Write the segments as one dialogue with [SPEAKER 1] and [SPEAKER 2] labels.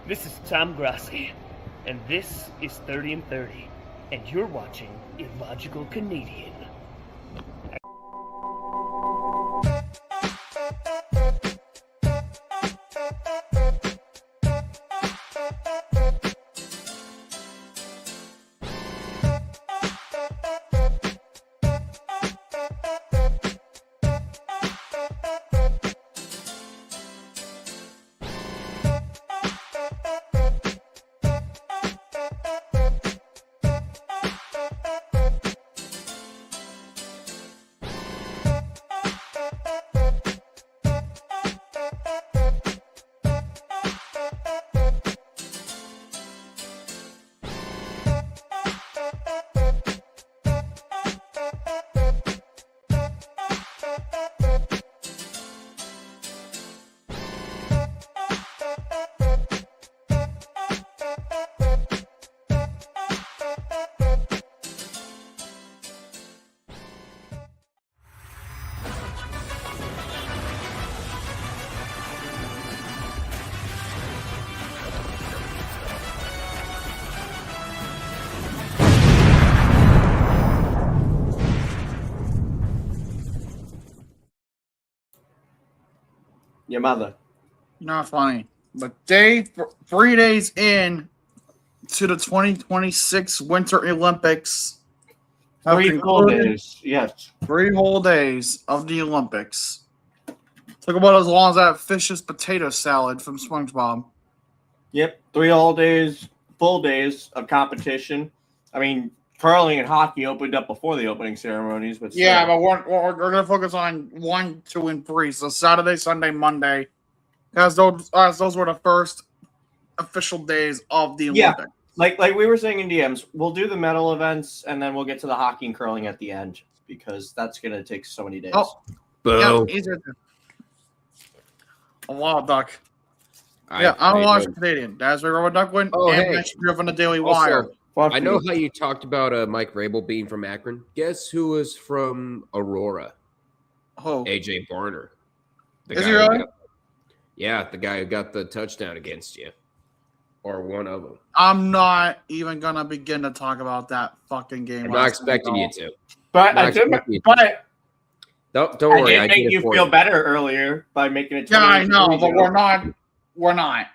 [SPEAKER 1] This is Tom Grassi, and this is 30 and 30, and you're watching Illogical Canadian.
[SPEAKER 2] Your mother.
[SPEAKER 3] Not funny. But 3 days in to the 2026 Winter Olympics.
[SPEAKER 2] 3 whole days. Yes.
[SPEAKER 3] 3 whole days of the Olympics. Took about as long as that fish's potato salad from SpongeBob.
[SPEAKER 2] Yep. 3 whole days, full days of competition. I mean, curling and hockey opened up before the opening ceremonies, but still.
[SPEAKER 3] Yeah, but we're going to focus on 1, 2, and 3. So Saturday, Sunday, Monday, as those were the first official days of the Olympics.
[SPEAKER 2] Like we were saying in DMs, we'll do the medal events and then we'll get to the hockey and curling at the end because that's going to take so many days.
[SPEAKER 3] Oh,
[SPEAKER 4] Boo.
[SPEAKER 3] yeah, easier. A wild duck.
[SPEAKER 4] I'm
[SPEAKER 3] illogical Canadian. That's where Robert Duckwin and driven the Daily Wire.
[SPEAKER 4] I know how you talked about Mike Rabel being from Akron. Guess who was from Aurora?
[SPEAKER 3] Oh,
[SPEAKER 4] AJ Barner.
[SPEAKER 3] Is he really?
[SPEAKER 4] The guy who got the touchdown against you. Or one of them.
[SPEAKER 3] I'm not even going to begin to talk about that fucking game.
[SPEAKER 4] I'm not expecting you to.
[SPEAKER 2] But
[SPEAKER 4] Don't worry.
[SPEAKER 2] I did make you feel better earlier by making it.
[SPEAKER 3] Yeah, I know, but we're not. We're not.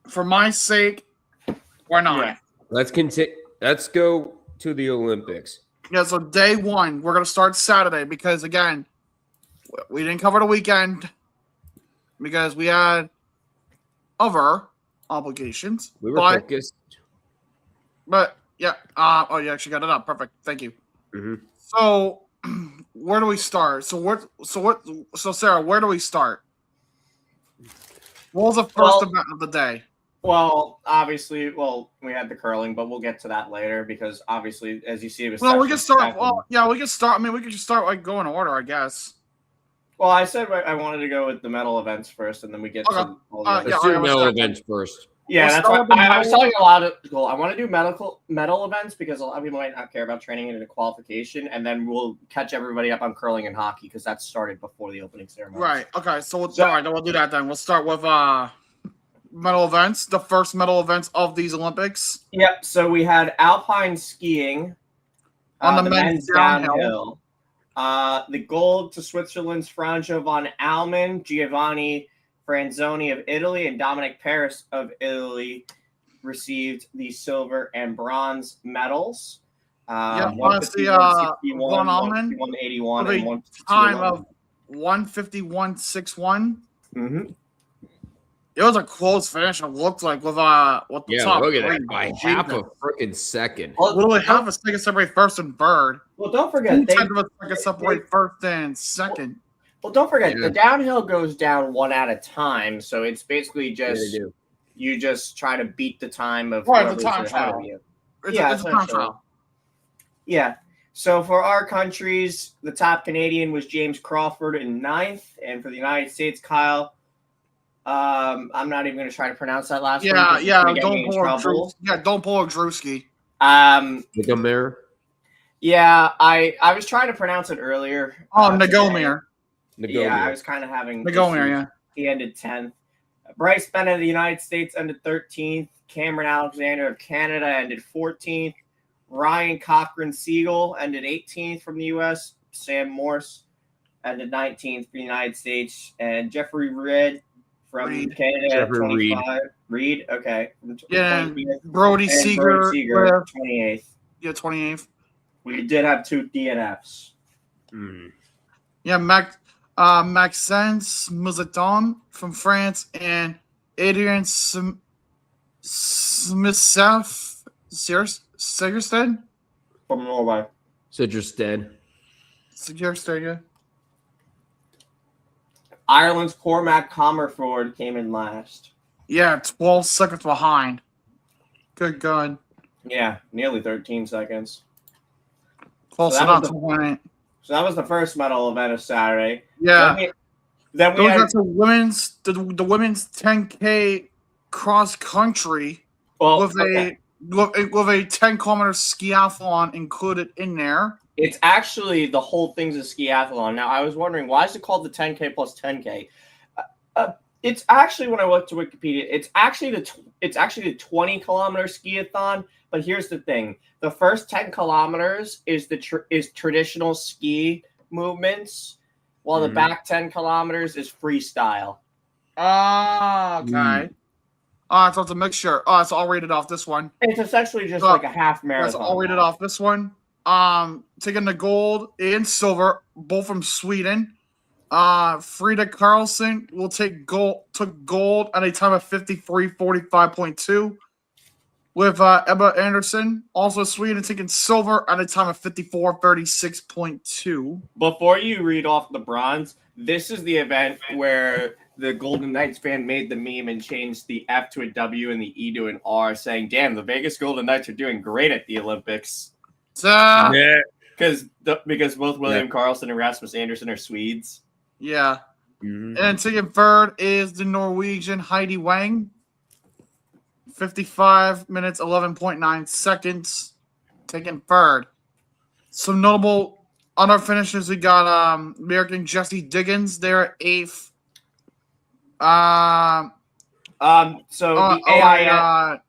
[SPEAKER 3] For my sake, we're not.
[SPEAKER 2] Yeah.
[SPEAKER 4] Let's continue. Let's go to the Olympics.
[SPEAKER 3] Yeah, so day 1, we're going to start Saturday because, again, we didn't cover the weekend because we had other obligations.
[SPEAKER 4] We were focused.
[SPEAKER 3] But, yeah. You actually got it up. Perfect. Thank you.
[SPEAKER 4] Mm-hmm.
[SPEAKER 3] So, where do we start? So, Sarah, where do we start? What was the first event of the day?
[SPEAKER 2] Well, obviously, we had the curling, but we'll get to that later because obviously, as you see, it was.
[SPEAKER 3] Well, we can start. Well, yeah, we can start. I mean, we could just start like go in order, I guess.
[SPEAKER 2] Well, I said I wanted to go with the medal events first, and then we get to all the others.
[SPEAKER 4] Let's do medal events first.
[SPEAKER 2] Yeah, that's why I was telling a lot of people I want to do medal events because a lot of people might not care about training in a qualification, and then we'll catch everybody up on curling and hockey because that started before the opening ceremony.
[SPEAKER 3] Right. Okay. So all right, then we'll do that then. We'll start with medal events, the first medal events of these Olympics.
[SPEAKER 2] Yep. So we had alpine skiing
[SPEAKER 3] on the men's downhill.
[SPEAKER 2] The gold to Switzerland's Franjo von Allmen, Giovanni Franzoni of Italy, and Dominic Paris of Italy received the silver and bronze medals.
[SPEAKER 3] Von Allmen
[SPEAKER 2] 181
[SPEAKER 3] and 151. Time of 151.61.
[SPEAKER 2] Mm-hmm.
[SPEAKER 3] It was a close finish. It looked like with the top.
[SPEAKER 4] Look at that by half a freaking second.
[SPEAKER 3] Literally half a second separate first and third.
[SPEAKER 2] Well, don't forget
[SPEAKER 3] they separate first and second.
[SPEAKER 2] Well, don't forget the downhill goes down one at a time, so it's basically just you just try to beat the time of
[SPEAKER 3] the time trial.
[SPEAKER 2] It's a time trial. Yeah. So for our countries, the top Canadian was James Crawford in 9th, and for the United States, Kyle. I'm not even going to try to pronounce that last one.
[SPEAKER 3] Don't pull a Drewski.
[SPEAKER 4] Nagomir.
[SPEAKER 2] Yeah, I was trying to pronounce it earlier.
[SPEAKER 3] Nagomir.
[SPEAKER 2] Yeah, I was kind of having
[SPEAKER 3] Nagomir. Yeah,
[SPEAKER 2] he ended 10th. Bryce Bennett of the United States ended 13th. Cameron Alexander of Canada ended 14th. Ryan Cochran Siegel ended 18th from the U.S. Sam Morse ended 19th for the United States. And Jeffrey Reed from Canada at 25. Reed, okay.
[SPEAKER 3] Yeah, Brody Seeger,
[SPEAKER 2] 28th.
[SPEAKER 3] Yeah, 28th.
[SPEAKER 2] We did have 2 DNFs.
[SPEAKER 3] Yeah, Maxence Muzaton from France and Adrian Smithseth Sigerstead
[SPEAKER 2] from Norway.
[SPEAKER 4] Sigerstead,
[SPEAKER 3] yeah.
[SPEAKER 2] Ireland's Cormac Comerford came in last.
[SPEAKER 3] Yeah, 12 seconds behind. Good God.
[SPEAKER 2] Yeah, nearly 13 seconds.
[SPEAKER 3] Close enough to win it.
[SPEAKER 2] So that was the first medal event of Saturday.
[SPEAKER 3] Yeah.
[SPEAKER 2] Then we
[SPEAKER 3] got the women's 10K cross country with a 10-kilometer skiathlon included in there.
[SPEAKER 2] It's actually the whole thing's a skiathlon. Now I was wondering, why is it called the 10K plus 10K? It's actually, when I looked to Wikipedia, it's actually the 20-kilometer skiathlon. But here's the thing: the first 10 kilometers is traditional ski movements, while the back 10 kilometers is freestyle.
[SPEAKER 3] Okay. So it's a mixture. It's all rated off this one.
[SPEAKER 2] It's essentially just like a half marathon.
[SPEAKER 3] It's all rated off this one. Taking the gold and silver, both from Sweden. Frida Karlsson took gold at a time of 53:45.2. With Ebba Anderson, also Sweden, taking silver at a time of 54:36.2.
[SPEAKER 2] Before you read off the bronze, this is the event where the Golden Knights fan made the meme and changed the F to a W and the E to an R, saying, "Damn, the Vegas Golden Knights are doing great at the Olympics." Because both William Karlsson and Rasmus Anderson are Swedes.
[SPEAKER 3] Yeah. And taking third is the Norwegian Heidi Wang. 55 minutes, 11.9 seconds. Taking third. Some notable other finishes. We got American Jesse Diggins there at 8th.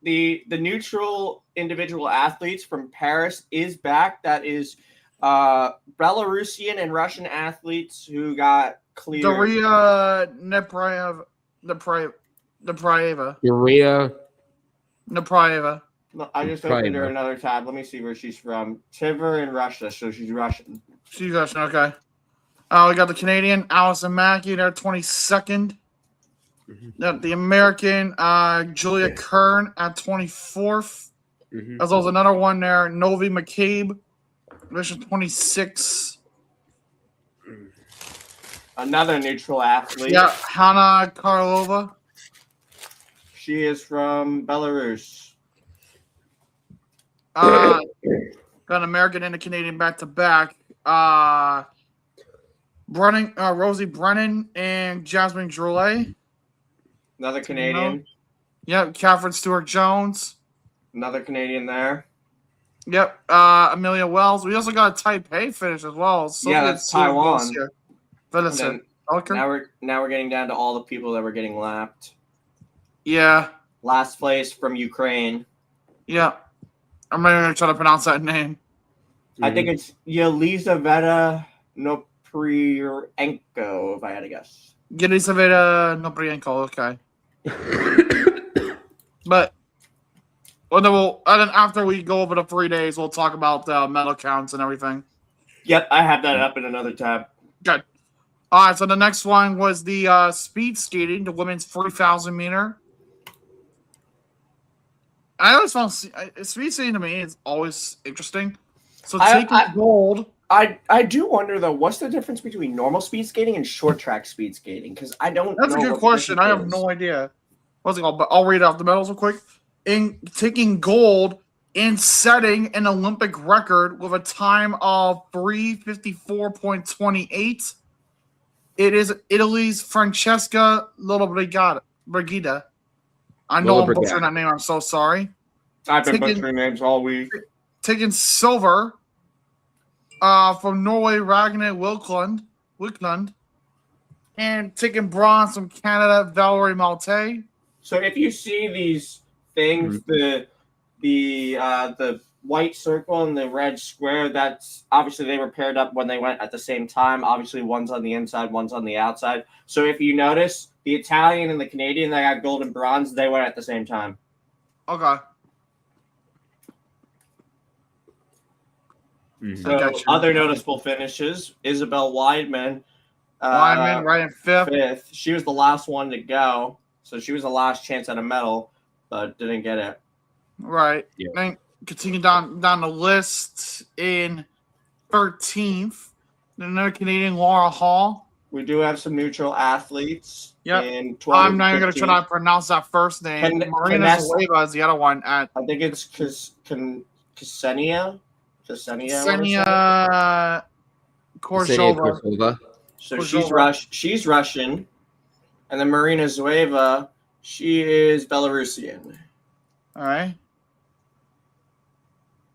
[SPEAKER 2] The neutral individual athletes from Paris is back. That is Belarusian and Russian athletes who got cleared.
[SPEAKER 3] Daria Nepraeva.
[SPEAKER 2] No, I just opened her another tab. Let me see where she's from. Tver in Russia, so she's Russian.
[SPEAKER 3] She's Russian, okay. We got the Canadian Allison Mackey there, 22nd. The American Julia Kern at 24th. As well as another one there, Novi McCabe, position 26.
[SPEAKER 2] Another neutral athlete.
[SPEAKER 3] Yeah, Hanna Karlova.
[SPEAKER 2] She is from Belarus.
[SPEAKER 3] Got an American and a Canadian back-to-back. Rosie Brennan and Jasmine Drolet.
[SPEAKER 2] Another Canadian.
[SPEAKER 3] Yep, Catherine Stewart-Jones.
[SPEAKER 2] Another Canadian there.
[SPEAKER 3] Yep, Amelia Wells. We also got a Taipei finish as well.
[SPEAKER 2] Yeah, that's Taiwan.
[SPEAKER 3] Now
[SPEAKER 2] we're getting down to all the people that were getting lapped.
[SPEAKER 3] Yeah.
[SPEAKER 2] Last place from Ukraine.
[SPEAKER 3] Yeah. I'm not even going to try to pronounce that name.
[SPEAKER 2] I think it's Yelizaveta Noprienko, if I had to guess.
[SPEAKER 3] Yelizaveta Noprienko, okay. But then after we go over the 3 days, we'll talk about the medal counts and everything.
[SPEAKER 2] Yep, I have that up in another tab.
[SPEAKER 3] Good. All right, so the next one was the speed skating, the women's 3,000 meter. I always found speed skating to me is always interesting. So taking gold.
[SPEAKER 2] I do wonder though, what's the difference between normal speed skating and short track speed skating? Because I don't.
[SPEAKER 3] That's
[SPEAKER 2] know
[SPEAKER 3] a good question. I have no idea. What's it called? But I'll read off the medals real quick. In taking gold and setting an Olympic record with a time of 3:54.28. It is Italy's Francesca Lollobrigida. I know I'm butchering that name. I'm so sorry.
[SPEAKER 2] I've been butchering names all week.
[SPEAKER 3] Taking silver from Norway, Ragne Wiklund. And taking bronze from Canada, Valerie Malte.
[SPEAKER 2] So if you see these things, the white circle and the red square, that's obviously they were paired up when they went at the same time. Obviously, one's on the inside, one's on the outside. So if you notice, the Italian and the Canadian that got gold and bronze, they went at the same time.
[SPEAKER 3] Okay.
[SPEAKER 2] So other noticeable finishes: Isabel Weidman.
[SPEAKER 3] Weidman right in
[SPEAKER 2] fifth. She was the last one to go, so she was the last chance at a medal, but didn't get it.
[SPEAKER 3] Right.
[SPEAKER 4] Yeah.
[SPEAKER 3] Then continue down the list in 13th. Another Canadian, Laura Hall.
[SPEAKER 2] We do have some neutral athletes.
[SPEAKER 3] Yep.
[SPEAKER 2] In 12
[SPEAKER 3] I'm not even going to try to pronounce that first name. Marina Zalueva is the other one. I
[SPEAKER 2] think it's Ksenia.
[SPEAKER 3] Ksenia Korzhova.
[SPEAKER 2] So she's Russian. And then Marina Zalueva, she is Belarusian.
[SPEAKER 3] All right.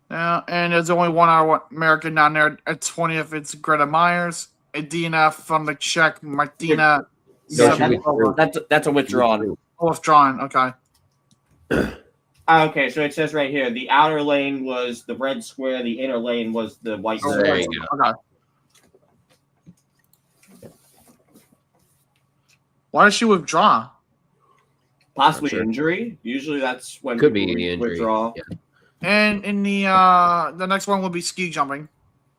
[SPEAKER 3] And there's only one other American down there at 20th. It's Greta Myers. Adina from the Czech, Martina.
[SPEAKER 2] That's a withdrawn.
[SPEAKER 3] Withdrawn, okay.
[SPEAKER 2] Okay, so it says right here, the outer lane was the red square, the inner lane was the white square.
[SPEAKER 4] There you go.
[SPEAKER 3] Okay. Why did she withdraw?
[SPEAKER 2] Possibly injury. Usually that's when
[SPEAKER 4] could be injury.
[SPEAKER 2] Withdraw.
[SPEAKER 4] Yeah.
[SPEAKER 3] And in the next one will be ski jumping.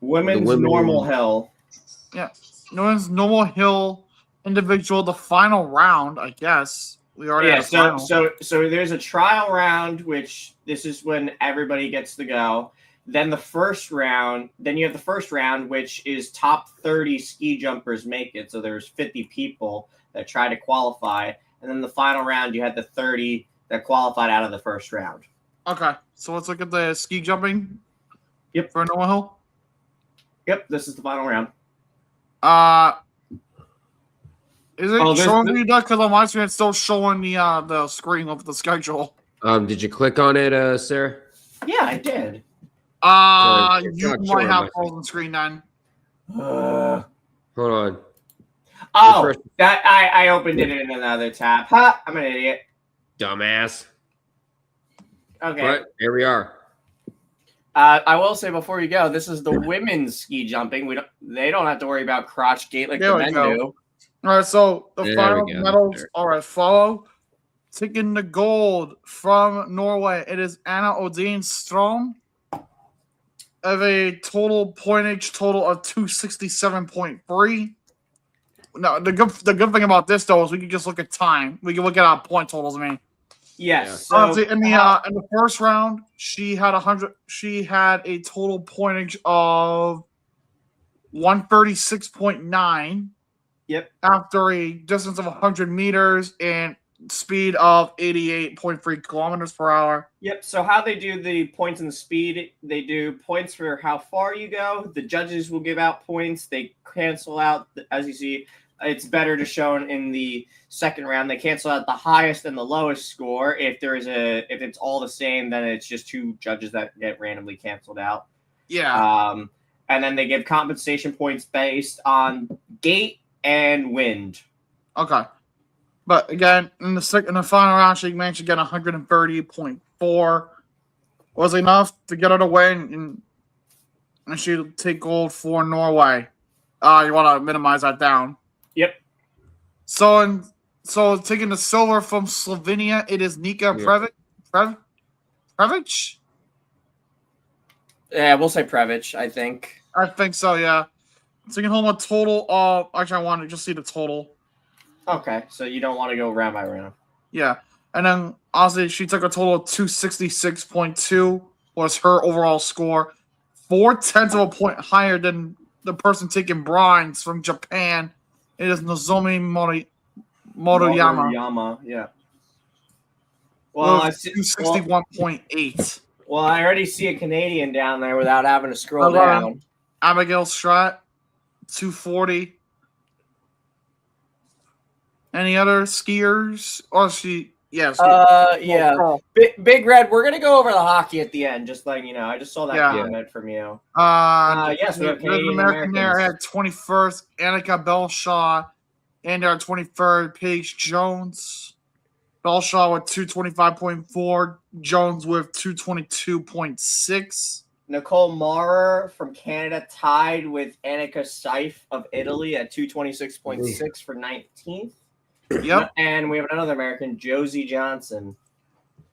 [SPEAKER 2] Women's normal hill.
[SPEAKER 3] Yeah. Women's normal hill individual, the final round, I guess. We already had a final.
[SPEAKER 2] So there's a trial round, which this is when everybody gets to go. Then you have the first round, which is top 30 ski jumpers make it. So there's 50 people that try to qualify. And then the final round, you had the 30 that qualified out of the first round.
[SPEAKER 3] Okay. So let's look at the ski jumping.
[SPEAKER 2] Yep.
[SPEAKER 3] For normal hill.
[SPEAKER 2] Yep, this is the final round.
[SPEAKER 3] Is it showing me that? Because on my screen, it's still showing the screen of the schedule.
[SPEAKER 4] Did you click on it, Sarah?
[SPEAKER 2] Yeah, I did.
[SPEAKER 3] You might have frozen screen then.
[SPEAKER 4] Hold on.
[SPEAKER 2] Oh, that I opened it in another tab. Ha! I'm an idiot.
[SPEAKER 4] Dumbass.
[SPEAKER 2] Okay.
[SPEAKER 4] But here we are.
[SPEAKER 2] I will say before you go, this is the women's ski jumping. They don't have to worry about crotch gate like the men do.
[SPEAKER 3] All right, so the final medals are as follow. Taking the gold from Norway, it is Anna Odin Strom of a total pointage total of 267.3. Now, the good thing about this though is we can just look at time. We can look at our point totals. I mean,
[SPEAKER 2] yes.
[SPEAKER 3] So in the first round, she had a total pointage of 136.9.
[SPEAKER 2] Yep.
[SPEAKER 3] After a distance of 100 meters and speed of 88.3 kilometers per hour.
[SPEAKER 2] Yep. So how they do the points and the speed, they do points for how far you go. The judges will give out points. They cancel out, as you see, it's better to show in the second round. They cancel out the highest and the lowest score. If it's all the same, then it's just two judges that get randomly canceled out.
[SPEAKER 3] Yeah.
[SPEAKER 2] And then they give compensation points based on gate and wind.
[SPEAKER 3] Okay. But again, in the final round, she managed to get 130.4. Was enough to get her to win, and she'll take gold for Norway. You want to minimize that down.
[SPEAKER 2] Yep.
[SPEAKER 3] So taking the silver from Slovenia, it is Nika Previc?
[SPEAKER 2] Yeah, we'll say Previc, I think.
[SPEAKER 3] I think so, yeah. Taking home a total of... Actually, I want to just see the total.
[SPEAKER 2] Okay, so you don't want to go round by round.
[SPEAKER 3] Yeah. And then, honestly, she took a total of 266.2 was her overall score. 0.4 of a point higher than the person taking bronze from Japan. It is Nozomi
[SPEAKER 2] Motoyama, yeah. Well,
[SPEAKER 3] 261.8.
[SPEAKER 2] Well, I already see a Canadian down there without having to scroll down.
[SPEAKER 3] Abigail Stratt, 240. Any other skiers? Oh, yes.
[SPEAKER 2] Yeah. Big Red, we're going to go over the hockey at the end, just letting you know. I just saw that comment from you.
[SPEAKER 3] Yes, we have Canadian American there at 21st, Annika Belshaw And our 23rd, Paige Jones. Belshaw with 225.4. Jones with 222.6.
[SPEAKER 2] Nicole Maurer from Canada tied with Annika Seif of Italy at 226.6 for 19th.
[SPEAKER 3] Yep.
[SPEAKER 2] And we have another American, Josie Johnson.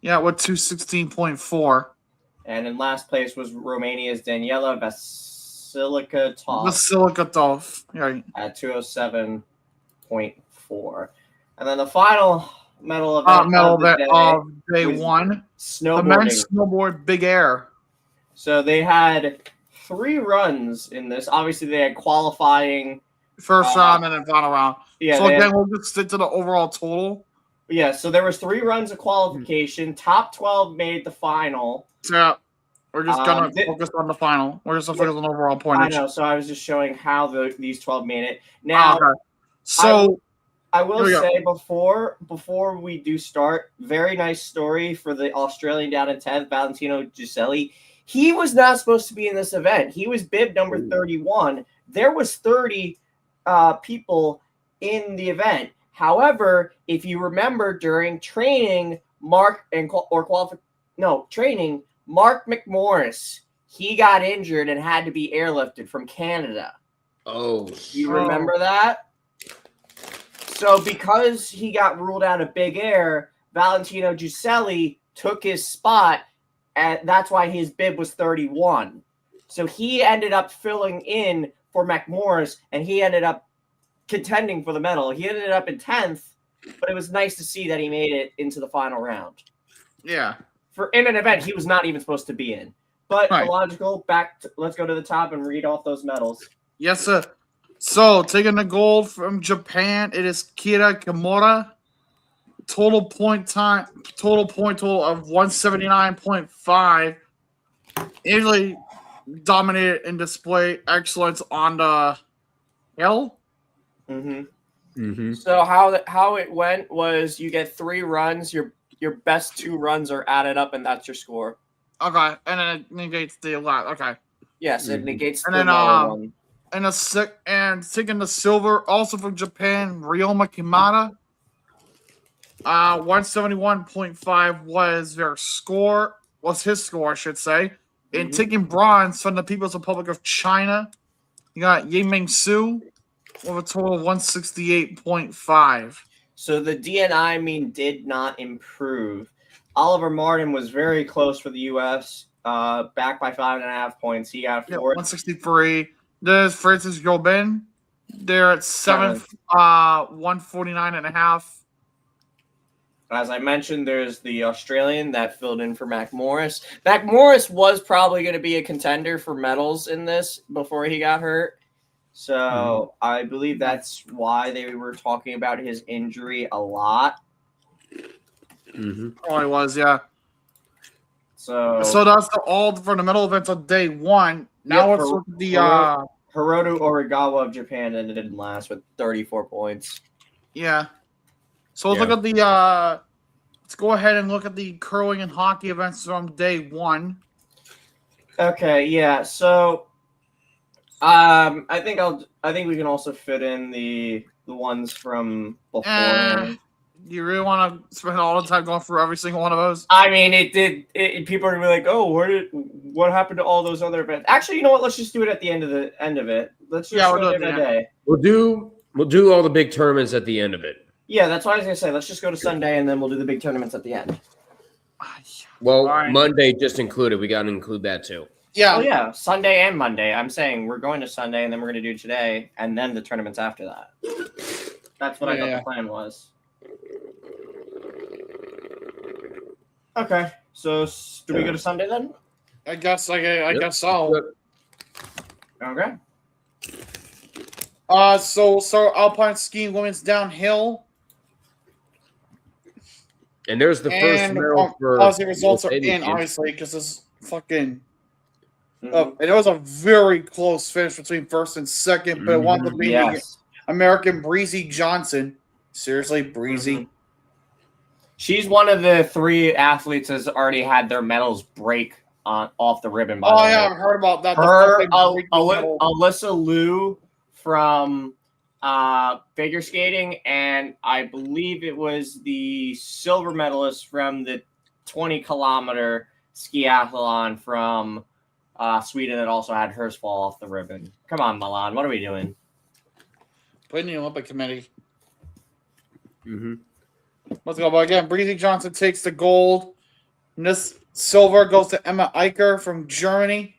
[SPEAKER 3] Yeah, with 216.4.
[SPEAKER 2] And in last place was Romania's Daniela Vasilikatov
[SPEAKER 3] Right.
[SPEAKER 2] at 207.4. And then the final medal event of
[SPEAKER 3] day one.
[SPEAKER 2] Snowboarding.
[SPEAKER 3] The men's snowboard big air.
[SPEAKER 2] So they had 3 runs in this. Obviously, they had qualifying.
[SPEAKER 3] First round and then final round.
[SPEAKER 2] Yeah.
[SPEAKER 3] So again, we'll just stick to the overall total.
[SPEAKER 2] Yeah, so there was 3 runs of qualification. Top 12 made the final.
[SPEAKER 3] Yeah, we're just gonna focus on the final. We're just gonna focus on overall pointage.
[SPEAKER 2] I know. So I was just showing how these 12 made it. Now,
[SPEAKER 3] so
[SPEAKER 2] I will say before we do start, very nice story for the Australian down in 10th, Valentino Giuselli. He was not supposed to be in this event. He was bib number 31. There was 30 people in the event. However, if you remember during training, Mark McMorris, he got injured and had to be airlifted from Canada.
[SPEAKER 4] Oh,
[SPEAKER 2] you remember that? So because he got ruled out of Big Air, Valentino Giuselli took his spot, and that's why his bib was 31. So he ended up filling in for McMorris, and he ended up contending for the medal. He ended up in 10th, but it was nice to see that he made it into the final round.
[SPEAKER 3] Yeah.
[SPEAKER 2] In an event he was not even supposed to be in. But illogical, let's go to the top and read off those medals.
[SPEAKER 3] Yes, sir. So, taking the gold from Japan, it is Kira Kimura. Total point total of 179.5. Italy dominated in display excellence on the hill.
[SPEAKER 2] So how it went was you get 3 runs. Your best 2 runs are added up, and that's your score.
[SPEAKER 3] Okay, and then it negates the last. Okay.
[SPEAKER 2] Yes, it negates
[SPEAKER 3] and
[SPEAKER 2] the
[SPEAKER 3] then
[SPEAKER 2] one.
[SPEAKER 3] And taking the silver also from Japan, Ryoma Kimata. 171.5 was his score, I should say. And taking bronze from the People's Republic of China, you got Yiming Su with a total of 168.5.
[SPEAKER 2] So the DNI mean did not improve. Oliver Martin was very close for the U.S. Back by 5.5 points. He got
[SPEAKER 3] 163. There's Francis Gobin. They're at 7th, 149.5.
[SPEAKER 2] As I mentioned, there's the Australian that filled in for McMorris. McMorris was probably going to be a contender for medals in this before he got hurt. So I believe that's why they were talking about his injury a lot.
[SPEAKER 3] Oh, it was, yeah.
[SPEAKER 2] So
[SPEAKER 3] that's all for the medal events on day one. Now let's look at the
[SPEAKER 2] Hiroto Origawa of Japan ended in last with 34 points.
[SPEAKER 3] Yeah. So let's look at the let's go ahead and look at the curling and hockey events from day one.
[SPEAKER 2] Okay, yeah. So I think we can also fit in the ones from before.
[SPEAKER 3] Do you really want to spend all the time going through every single one of those?
[SPEAKER 2] I mean, people are gonna be like, "Oh, what happened to all those other events?" Actually, you know what? Let's just do it at the end of it. Let's just go day by day.
[SPEAKER 4] We'll do all the big tournaments at the end of it.
[SPEAKER 2] Yeah, that's what I was gonna say. Let's just go to Sunday and then we'll do the big tournaments at the end.
[SPEAKER 4] Well, Monday just included. We got to include that too.
[SPEAKER 3] Yeah.
[SPEAKER 2] Oh yeah, Sunday and Monday. I'm saying we're going to Sunday and then we're gonna do today and then the tournaments after that. That's what I thought the plan was. Okay, so do we go to Sunday then?
[SPEAKER 3] I guess so.
[SPEAKER 2] Okay.
[SPEAKER 3] So alpine skiing women's downhill.
[SPEAKER 4] And there's the first medal for
[SPEAKER 3] obviously results are in, obviously, because it's fucking and it was a very close finish between first and second, but it wound up being the American Breezy Johnson. Seriously, Breezy.
[SPEAKER 2] She's one of the 3 athletes that's already had their medals break off the ribbon. By the way.
[SPEAKER 3] I heard about that.
[SPEAKER 2] Her, Alyssa Liu from figure skating, and I believe it was the silver medalist from the 20-kilometer skiathlon from Sweden that also had hers fall off the ribbon. Come on, Milan, what are we doing?
[SPEAKER 3] Put in the Olympic Committee.
[SPEAKER 4] Mm-hmm.
[SPEAKER 3] Let's go. But again, Breezy Johnson takes the gold. And this silver goes to Emma Eicher from Germany.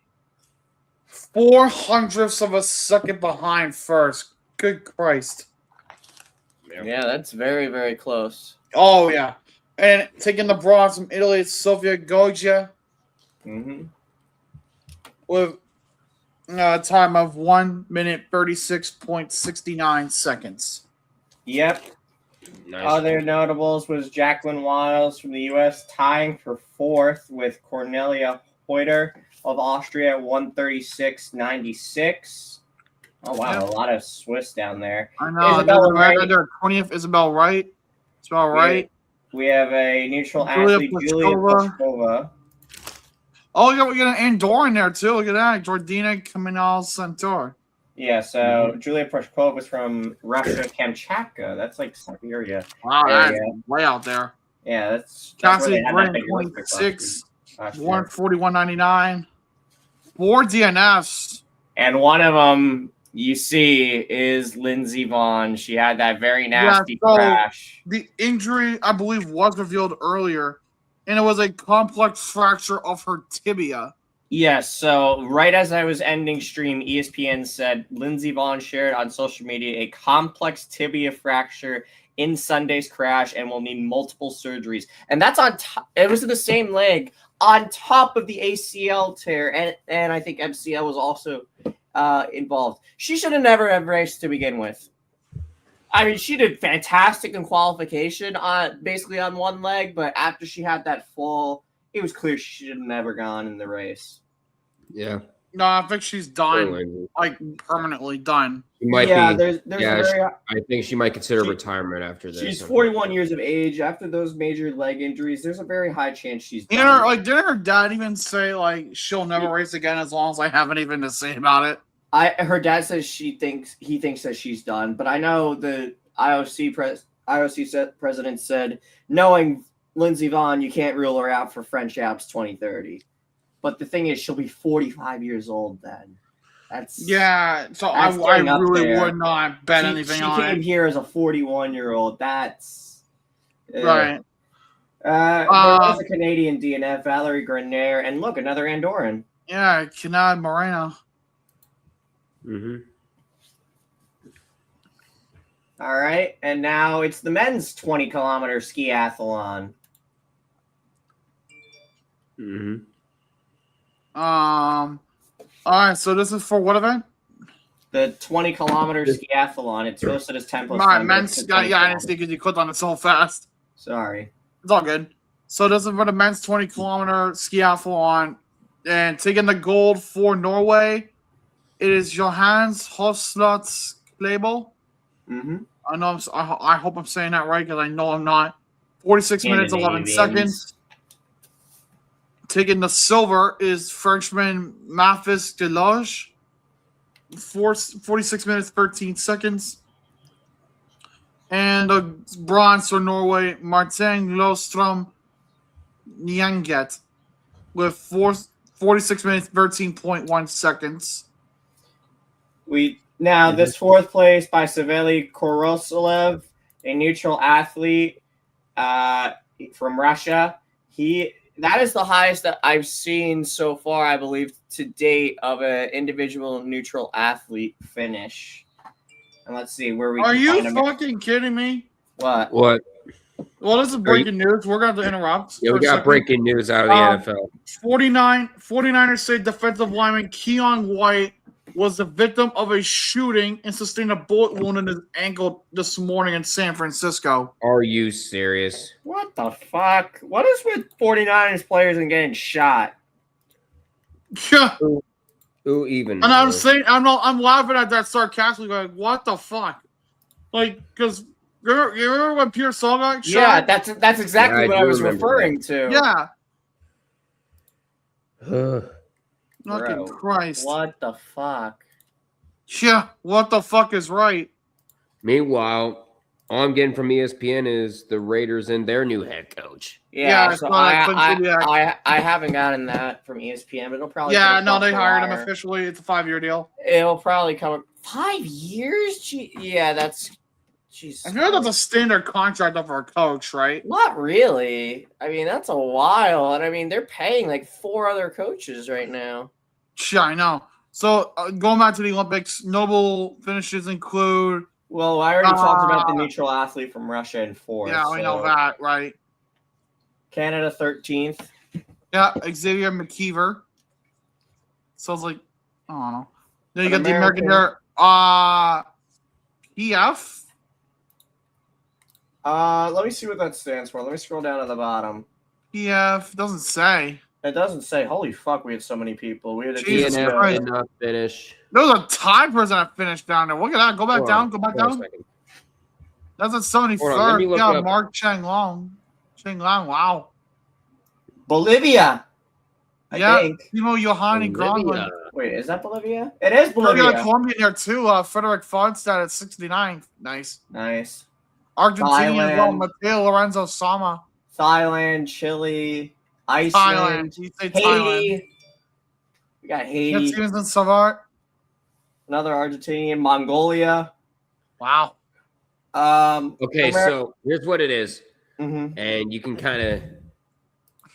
[SPEAKER 3] 0.04 of a second behind first. Good Christ.
[SPEAKER 2] Yeah, that's very, very close.
[SPEAKER 3] Oh, yeah. And taking the bronze from Italy, it's Sofia Goggia.
[SPEAKER 2] Mm-hmm.
[SPEAKER 3] With a time of 1 minute 36.69 seconds.
[SPEAKER 2] Yep.
[SPEAKER 4] Nice.
[SPEAKER 2] Other notables was Jacqueline Wiles from the U.S. tying for 4th with Cornelia Heuter of Austria at 136.96. Oh, wow.
[SPEAKER 3] Yep.
[SPEAKER 2] A lot of Swiss down there.
[SPEAKER 3] I know.
[SPEAKER 2] Isabel Wright.
[SPEAKER 3] 20th, Isabel Wright. Isabel Wright.
[SPEAKER 2] We have a neutral
[SPEAKER 3] Julia
[SPEAKER 2] athlete, Julia
[SPEAKER 3] Pliskova.
[SPEAKER 2] Pliskova.
[SPEAKER 3] Oh, we got an Andorra in there, too. Look at that. Jordina Caminal Santor.
[SPEAKER 2] Yeah, so Julia Pliskova is from Russia, Kamchatka. That's like Siberia.
[SPEAKER 3] Wow, that's
[SPEAKER 2] area.
[SPEAKER 3] way out there.
[SPEAKER 2] Yeah, that's
[SPEAKER 3] Cassidy
[SPEAKER 2] where they had that
[SPEAKER 3] Green,
[SPEAKER 2] big Olympics
[SPEAKER 3] 26,
[SPEAKER 2] last year.
[SPEAKER 3] 141.99. 4 DNFs.
[SPEAKER 2] And one of them you see is Lindsey Vonn. She had that very nasty crash.
[SPEAKER 3] The injury, I believe, was revealed earlier, and it was a complex fracture of her tibia.
[SPEAKER 2] Yes, so right as I was ending stream, ESPN said Lindsey Vonn shared on social media a complex tibia fracture in Sunday's crash and will need multiple surgeries. And that's on top. It was in the same leg on top of the ACL tear, and I think MCL was also involved. She should have never have raced to begin with. I mean, she did fantastic in qualification basically on one leg, but after she had that fall, it was clear she should have never gone in the race.
[SPEAKER 4] Yeah.
[SPEAKER 3] No, I think she's done, like permanently done.
[SPEAKER 4] She might be.
[SPEAKER 2] There's
[SPEAKER 4] I think she might consider retirement after this.
[SPEAKER 2] She's 41 years of age. After those major leg injuries, there's a very high chance she's done.
[SPEAKER 3] Didn't her dad even say like she'll never race again as long as I have anything to say about it?
[SPEAKER 2] Her dad says he thinks that she's done, but I know the IOC president said, knowing Lindsey Vonn, you can't rule her out for French Alps 2030. But the thing is, she'll be 45 years old then.
[SPEAKER 3] So I really would not bet anything on it.
[SPEAKER 2] She came here as a 41-year-old. That's
[SPEAKER 3] right.
[SPEAKER 2] There was a Canadian DNF, Valerie Grenier, and look, another Andorran.
[SPEAKER 3] Yeah, Canad Moreno.
[SPEAKER 4] Mm-hmm.
[SPEAKER 2] All right, and now it's the men's 20-kilometer skiathlon.
[SPEAKER 4] Mm-hmm.
[SPEAKER 3] All right, so this is for what event?
[SPEAKER 2] The 20-kilometer skiathlon. It's listed as 10 plus.
[SPEAKER 3] All right, men's. Yeah, I didn't see because you clicked on it so fast.
[SPEAKER 2] Sorry.
[SPEAKER 3] It's all good. So this is for the men's 20-kilometer skiathlon, and taking the gold for Norway, it is Johannes Hofslot Klebo.
[SPEAKER 2] Mm-hmm.
[SPEAKER 3] I know. I hope I'm saying that right because I know I'm not. 46 minutes 11 seconds. Taking the silver is Frenchman Mathis Deloge. 46 minutes 13 seconds. And the bronze for Norway, Martin Lostrom Nyanget with 46 minutes 13.1 seconds.
[SPEAKER 2] This fourth place by Saveli Koroselev, a neutral athlete from Russia. That is the highest that I've seen so far, I believe, to date of an individual neutral athlete finish. And let's see where we.
[SPEAKER 3] Are you fucking kidding me?
[SPEAKER 2] What?
[SPEAKER 4] What?
[SPEAKER 3] Well, this is breaking news. We're going to have to interrupt.
[SPEAKER 4] Yeah, we got breaking news out of the NFL.
[SPEAKER 3] 49ers say defensive lineman Keon White was the victim of a shooting and sustained a bullet wound in his ankle this morning in San Francisco.
[SPEAKER 4] Are you serious?
[SPEAKER 2] What the fuck? What is with 49ers players and getting shot?
[SPEAKER 3] Yeah.
[SPEAKER 4] Who even?
[SPEAKER 3] And I'm saying, I'm laughing at that sarcastically, like, what the fuck? Like, because you remember when Pierre Saul got shot?
[SPEAKER 2] Yeah, that's exactly what I was referring to.
[SPEAKER 3] Yeah.
[SPEAKER 2] Fucking
[SPEAKER 3] Christ.
[SPEAKER 2] What the fuck?
[SPEAKER 3] Yeah, what the fuck is right?
[SPEAKER 4] Meanwhile, all I'm getting from ESPN is the Raiders and their new head coach.
[SPEAKER 2] Yeah,
[SPEAKER 3] Yeah,
[SPEAKER 2] so
[SPEAKER 3] I
[SPEAKER 2] I haven't gotten that from ESPN, but it'll probably
[SPEAKER 3] Yeah,
[SPEAKER 2] come
[SPEAKER 3] no,
[SPEAKER 2] across
[SPEAKER 3] they
[SPEAKER 2] the
[SPEAKER 3] hired him
[SPEAKER 2] wire.
[SPEAKER 3] officially. It's a 5-year deal.
[SPEAKER 2] It'll probably come 5 years. Yeah, that's. Jeez.
[SPEAKER 3] I feel like that's a standard contract for a coach, right?
[SPEAKER 2] Not really. I mean, that's a while, and I mean they're paying like 4 other coaches right now.
[SPEAKER 3] Yeah, I know. So going back to the Olympics, notable finishes include.
[SPEAKER 2] Well, I already talked about the neutral athlete from Russia in 4th.
[SPEAKER 3] Yeah, we know that, right?
[SPEAKER 2] Canada 13th.
[SPEAKER 3] Yeah, Xavier McKeever. So it's like, I don't know. Then you
[SPEAKER 2] An
[SPEAKER 3] got the American
[SPEAKER 2] American.
[SPEAKER 3] there. PF.
[SPEAKER 2] Let me see what that stands for. Let me scroll down to the bottom.
[SPEAKER 3] PF doesn't say.
[SPEAKER 2] It doesn't say. Holy fuck, we had so many people. We had a
[SPEAKER 3] Jesus
[SPEAKER 2] team of-
[SPEAKER 3] Christ.
[SPEAKER 4] did not finish.
[SPEAKER 3] There was a tie person that finished down there. Look at that. Go back down. Go back
[SPEAKER 4] Hold on a
[SPEAKER 3] down.
[SPEAKER 4] second.
[SPEAKER 3] That's at
[SPEAKER 4] Hold on, let
[SPEAKER 3] 73rd.
[SPEAKER 4] me look
[SPEAKER 3] Yeah,
[SPEAKER 4] up.
[SPEAKER 3] Mark Changlong. Wow.
[SPEAKER 2] Bolivia. I think.
[SPEAKER 3] Timo Johanny
[SPEAKER 4] Bolivia.
[SPEAKER 3] Gronlund.
[SPEAKER 2] Wait, is that Bolivia? It is
[SPEAKER 3] We got
[SPEAKER 2] Bolivia.
[SPEAKER 3] Colombia there too. Frederick Fonstad at 69. Nice.
[SPEAKER 2] Nice.
[SPEAKER 3] Argentina as well.
[SPEAKER 2] Thailand.
[SPEAKER 3] Mateo Lorenzo Sama.
[SPEAKER 2] Thailand, Chile,
[SPEAKER 3] Thailand.
[SPEAKER 2] Iceland,
[SPEAKER 3] You say Thailand.
[SPEAKER 2] Haiti. We got
[SPEAKER 3] Yep,
[SPEAKER 2] Haiti.
[SPEAKER 3] Stevenson Savard.
[SPEAKER 2] Another Argentinian. Mongolia.
[SPEAKER 3] Wow.
[SPEAKER 4] Okay, so here's what it is.
[SPEAKER 2] Mhm.
[SPEAKER 4] And you can kind of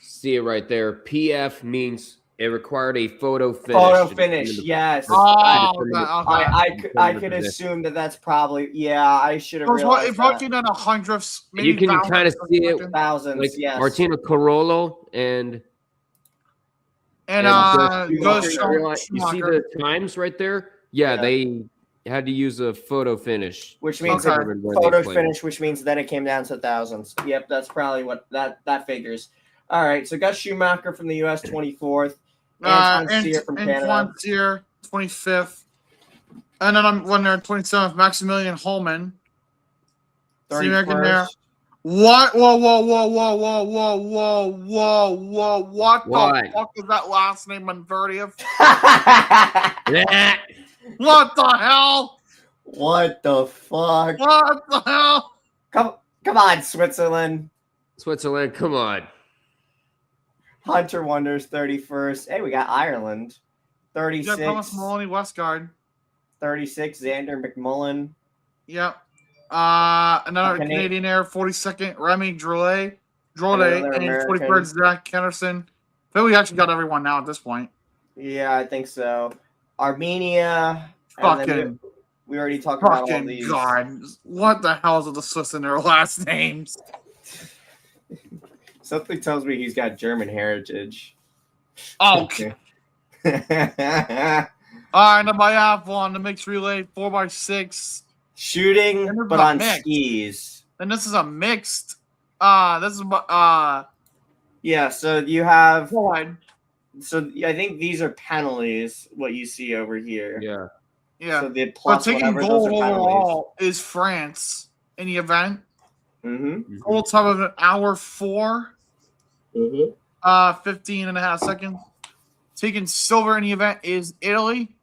[SPEAKER 4] see it right there. PF means it required a photo finish.
[SPEAKER 2] Photo
[SPEAKER 4] to
[SPEAKER 2] finish,
[SPEAKER 4] determine the-
[SPEAKER 2] yes.
[SPEAKER 3] Oh,
[SPEAKER 4] determine the-
[SPEAKER 3] okay.
[SPEAKER 2] I could assume that's probably, yeah, I should have realized
[SPEAKER 3] If I
[SPEAKER 2] that.
[SPEAKER 3] done 100, maybe
[SPEAKER 4] You can kind of see it,
[SPEAKER 2] Thousands,
[SPEAKER 4] like
[SPEAKER 2] yes.
[SPEAKER 4] Martino Carollo and
[SPEAKER 3] And
[SPEAKER 2] Schumacher.
[SPEAKER 3] goes
[SPEAKER 4] you see
[SPEAKER 3] Schumacher.
[SPEAKER 4] the times right there? Yeah,
[SPEAKER 2] Yeah.
[SPEAKER 4] they had to use a photo finish,
[SPEAKER 2] Which means
[SPEAKER 3] Okay.
[SPEAKER 2] photo finish, which means then it came down to thousands. Yep, that's probably what that figures. All right, so Gus Schumacher from the U.S. 24th, Antoine Cyr from Canada.
[SPEAKER 3] Antoine Cyr, 25th. And then I'm when they're 27th, Maximilian Holman. See American there.
[SPEAKER 2] 31st.
[SPEAKER 3] What? Whoa! What
[SPEAKER 4] Why?
[SPEAKER 3] the fuck is that last name on 30th?
[SPEAKER 4] Yeah.
[SPEAKER 3] What the hell?
[SPEAKER 2] What the fuck?
[SPEAKER 3] What the hell?
[SPEAKER 2] Come on, Switzerland.
[SPEAKER 4] Switzerland, come on.
[SPEAKER 2] Hunter Wonders 31st. Hey, we got Ireland.
[SPEAKER 3] You
[SPEAKER 2] 36.
[SPEAKER 3] got Thomas Maloney, Westgard.
[SPEAKER 2] 36. Xander McMullen.
[SPEAKER 3] Yep. Another
[SPEAKER 2] Canadian-
[SPEAKER 3] Canadian Air, 42nd, Remy Drolet,
[SPEAKER 2] Another
[SPEAKER 3] and
[SPEAKER 2] American.
[SPEAKER 3] 43rd, Zach Kennerson. I think we actually got everyone now at this point.
[SPEAKER 2] Yeah, I think so. Armenia. and then
[SPEAKER 3] Fucking,
[SPEAKER 2] we already talked about all
[SPEAKER 3] fucking
[SPEAKER 2] these.
[SPEAKER 3] God. What the hell is with the Swiss in their last names?
[SPEAKER 2] Something tells me he's got German heritage.
[SPEAKER 3] Oh, okay. All right, the biathlon, the mixed relay, 4x6.
[SPEAKER 2] Shooting,
[SPEAKER 3] Never
[SPEAKER 2] but
[SPEAKER 3] got
[SPEAKER 2] on
[SPEAKER 3] mixed.
[SPEAKER 2] skis.
[SPEAKER 3] And this is a mixed.
[SPEAKER 2] Yeah, so you have.
[SPEAKER 3] Go ahead.
[SPEAKER 2] So I think these are penalties. What you see over here.
[SPEAKER 4] Yeah.
[SPEAKER 3] Yeah.
[SPEAKER 2] So the
[SPEAKER 3] But
[SPEAKER 2] plus
[SPEAKER 3] taking
[SPEAKER 2] whatever,
[SPEAKER 3] gold
[SPEAKER 2] those are penalties.
[SPEAKER 3] overall is France in the event.
[SPEAKER 2] Mm-hmm.
[SPEAKER 3] Total time of an hour 4.
[SPEAKER 2] Mm-hmm.
[SPEAKER 3] 15 and a half seconds. Taking silver in the event is Italy.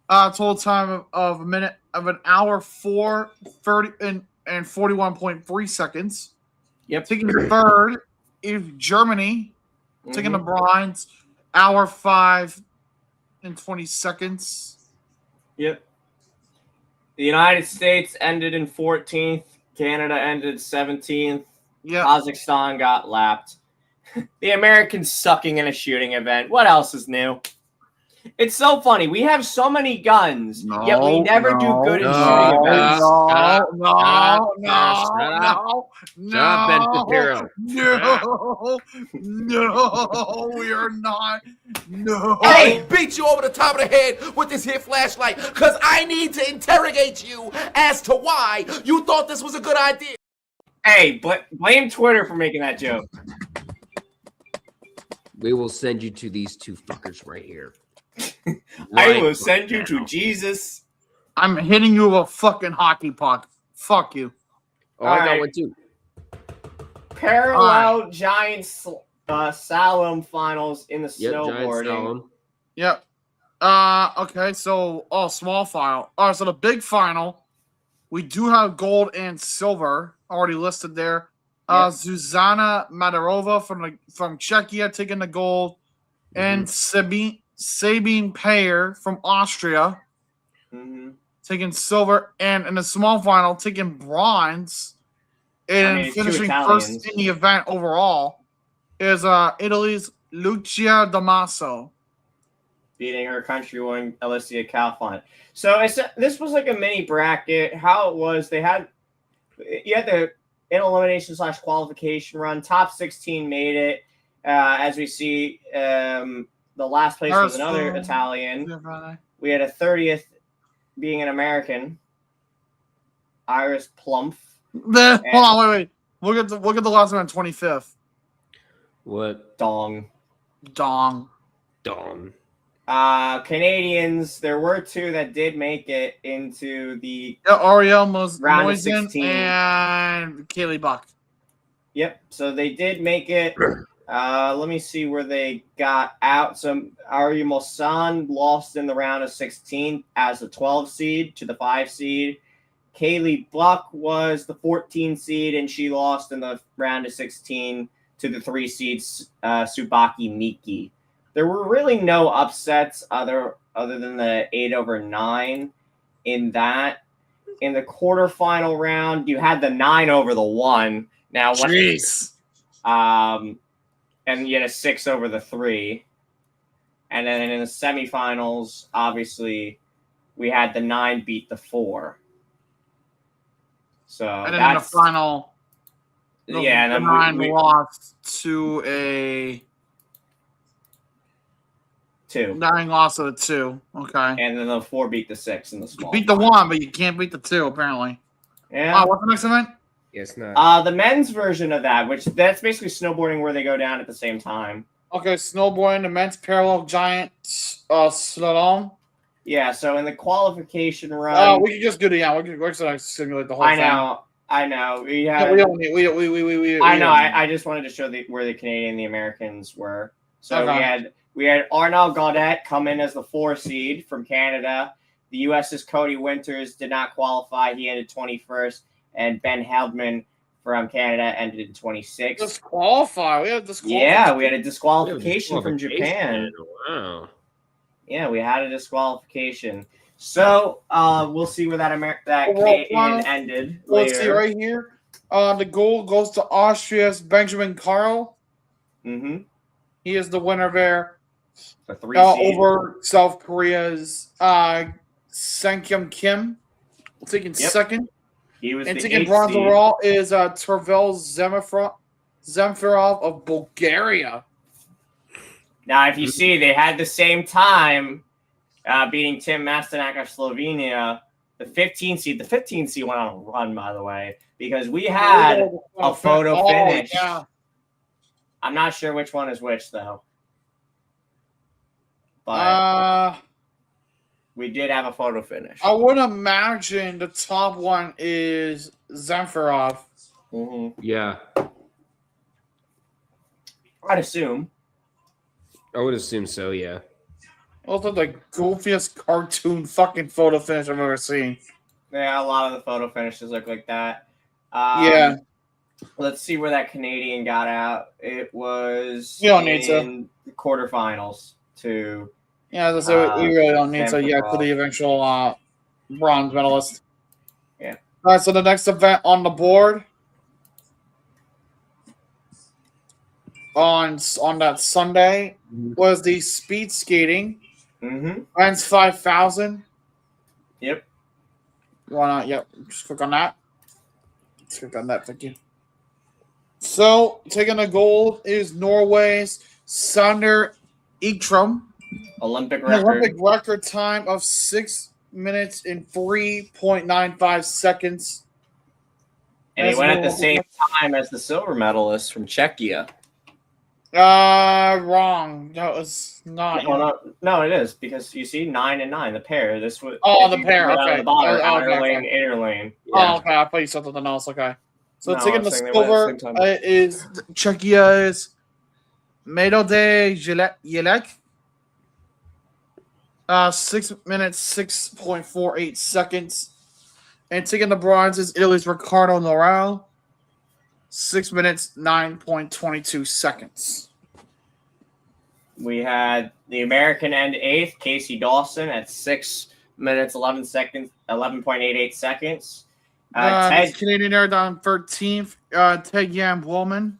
[SPEAKER 3] Total time of a minute of an hour 4, 30 and 41.3 seconds.
[SPEAKER 2] Yep.
[SPEAKER 3] Taking third is Germany. Taking the bronze, hour 5 and 20 seconds.
[SPEAKER 2] Yep. The United States ended in 14th. Canada ended 17th.
[SPEAKER 3] Yeah.
[SPEAKER 2] Kazakhstan got lapped. The Americans sucking in a shooting event. What else is new? It's so funny. We have so many guns, yet we never do good in shooting events.
[SPEAKER 4] Stop, Ben Shapiro.
[SPEAKER 3] No, we are not. No.
[SPEAKER 5] Hey, beat you over the top of the head with this here flashlight, because I need to interrogate you as to why you thought this was a good idea.
[SPEAKER 2] Hey, but blame Twitter for making that joke.
[SPEAKER 4] We will send you to these two fuckers right here.
[SPEAKER 2] I will send you to Jesus.
[SPEAKER 3] I'm hitting you with a fucking hockey puck. Fuck you.
[SPEAKER 4] Oh, I got
[SPEAKER 2] Alright.
[SPEAKER 4] one too.
[SPEAKER 2] Parallel giant slalom finals in the
[SPEAKER 4] Yep, giant
[SPEAKER 2] snowboarding.
[SPEAKER 4] slalom.
[SPEAKER 3] Yep. Okay, so small final. So the big final We do have gold and silver already listed there.
[SPEAKER 2] Yep.
[SPEAKER 3] Zuzana Madarova from Czechia taking the gold, and Sabine Payer from Austria taking silver, and in the small final taking bronze, and finishing first in the event overall is Italy's Lucia Damaso,
[SPEAKER 2] beating her country one Alicia Calfont. So this was like a mini bracket. How it was, you had the in elimination / qualification run. Top 16 made it. As we see, the last place was another Italian. We had a 30th being an American, Iris Plumph.
[SPEAKER 3] Hold on, wait. Look at the last one on 25th.
[SPEAKER 4] What?
[SPEAKER 2] Dong. Canadians, there were 2 that did make it into the
[SPEAKER 3] Ariel
[SPEAKER 2] round of
[SPEAKER 3] Moisen
[SPEAKER 2] 16
[SPEAKER 3] and Kaylee Buck.
[SPEAKER 2] Yep, so they did make it. Let me see where they got out. So Ariel Moisan lost in the round of 16 as a 12 seed to the 5 seed. Kaylee Buck was the 14 seed, and she lost in the round of 16 to the 3 seeds, Tsubaki Miki. There were really no upsets other than the 8/9 in that. In the quarterfinal round, you had the 9 over the 1. Now,
[SPEAKER 3] jeez.
[SPEAKER 2] And you had a 6 over the 3. And then in the semifinals, obviously, we had the 9 beat the 4. So
[SPEAKER 3] and then in the final,
[SPEAKER 2] and then
[SPEAKER 3] the 9 lost to a
[SPEAKER 2] 2.
[SPEAKER 3] 9 lost to the 2. Okay.
[SPEAKER 2] And then the 4 beat the 6 in the small.
[SPEAKER 3] You beat the 1, but you can't beat the 2, apparently.
[SPEAKER 2] Yeah.
[SPEAKER 3] What's the next event?
[SPEAKER 4] It's not.
[SPEAKER 2] The men's version of that's basically snowboarding where they go down at the same time.
[SPEAKER 3] Okay, snowboarding, the men's parallel giant slalom.
[SPEAKER 2] Yeah, so in the qualification run,
[SPEAKER 3] we can just do the we're just gonna simulate the whole thing.
[SPEAKER 2] I know. We I just wanted to show where the Canadian and the Americans were. So we had Arnaud Gaudet come in as the 4 seed from Canada. The U.S.'s Cody Winters did not qualify. He ended 21st. And Ben Heldman from Canada ended in 26th.
[SPEAKER 3] Disqualified. We had disqualification.
[SPEAKER 2] Yeah, we had a disqualification from Japan.
[SPEAKER 4] Wow.
[SPEAKER 2] Yeah, we had a disqualification. So we'll see where that Canadian ended.
[SPEAKER 3] Let's see right here. The gold goes to Austria's Benjamin Karl.
[SPEAKER 2] Mm-hmm.
[SPEAKER 3] He is the winner there.
[SPEAKER 2] The 3 seed.
[SPEAKER 3] Over South Korea's Sankyum Kim. Taking second.
[SPEAKER 2] He was
[SPEAKER 3] and
[SPEAKER 2] the
[SPEAKER 3] taking
[SPEAKER 2] 8th
[SPEAKER 3] bronze
[SPEAKER 2] seed.
[SPEAKER 3] overall is Tervel Zemfirov of Bulgaria.
[SPEAKER 2] Now, if you see, they had the same time beating Tim Mastanak of Slovenia, the 15 seed. The 15 seed went on a run, by the way, because we had a photo finish.
[SPEAKER 3] Yeah.
[SPEAKER 2] I'm not sure which one is which, though. But we did have a photo finish.
[SPEAKER 3] I would imagine the top one is Zemfirov.
[SPEAKER 2] Mm-hmm.
[SPEAKER 4] Yeah.
[SPEAKER 2] I'd assume.
[SPEAKER 4] I would assume so, yeah.
[SPEAKER 3] Also, the goofiest cartoon fucking photo finish I've ever seen.
[SPEAKER 2] Yeah, a lot of the photo finishes look like that.
[SPEAKER 3] Yeah.
[SPEAKER 2] Let's see where that Canadian got out. It was
[SPEAKER 3] in
[SPEAKER 2] the quarterfinals to...
[SPEAKER 3] Yeah, as I said, we really don't need to yet to the eventual bronze medalist.
[SPEAKER 2] Yeah.
[SPEAKER 3] All right, so the next event on the board on that Sunday was the speed skating.
[SPEAKER 2] Mm-hmm.
[SPEAKER 3] Men's 5,000.
[SPEAKER 2] Yep.
[SPEAKER 3] Why not? Yep. Just click on that. Just click on that. Thank you. So, taking the gold is Norway's Sander Ekstrom.
[SPEAKER 2] Olympic
[SPEAKER 3] record time of 6 minutes and 3.95 seconds.
[SPEAKER 2] And he went at the same time as the silver medalist from Czechia.
[SPEAKER 3] Wrong. That was not.
[SPEAKER 2] No, it is because you see 9 and 9, the pair. This was
[SPEAKER 3] the pair. Okay.
[SPEAKER 2] Inner lane.
[SPEAKER 3] Yeah. Oh, okay. I thought you said something else. Okay. So taking the silver is Czechia's Medode Jelek. 6 minutes, 6.48 seconds. And taking the bronze is Italy's Riccardo Norell. 6 minutes, 9.22 seconds.
[SPEAKER 2] We had the American end 8th, Casey Dawson, at 6 minutes, 11 seconds, 11.88 seconds. Ted
[SPEAKER 3] Canadian Air down 13th, Ted Yam Woolman.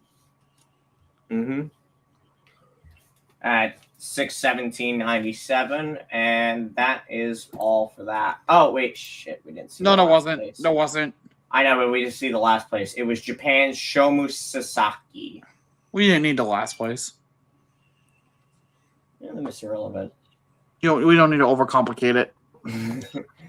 [SPEAKER 2] At 6:17.97, and that is all for that. Oh wait, shit, we didn't see.
[SPEAKER 3] No, wasn't.
[SPEAKER 2] I know, but we just see the last place. It was Japan's Shomu Sasaki.
[SPEAKER 3] We didn't need the last place.
[SPEAKER 2] Yeah, that's irrelevant.
[SPEAKER 3] We don't need to overcomplicate it.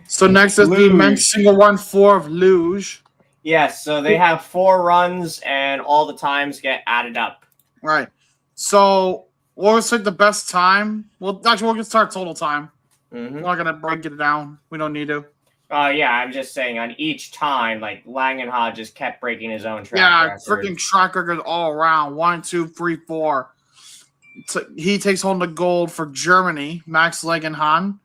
[SPEAKER 3] So next is the men's single run 4 of luge.
[SPEAKER 2] Yes, so they have 4 runs, and all the times get added up.
[SPEAKER 3] Right. So we'll take the best time. Well, actually, we'll just start total time. We're not gonna break it down. We don't need to.
[SPEAKER 2] Yeah, I'm just saying on each time, like Langenha just kept breaking his own track record.
[SPEAKER 3] Freaking track record all around. 1, 2, 3, 4. He takes home the gold for Germany, Max Langenhan.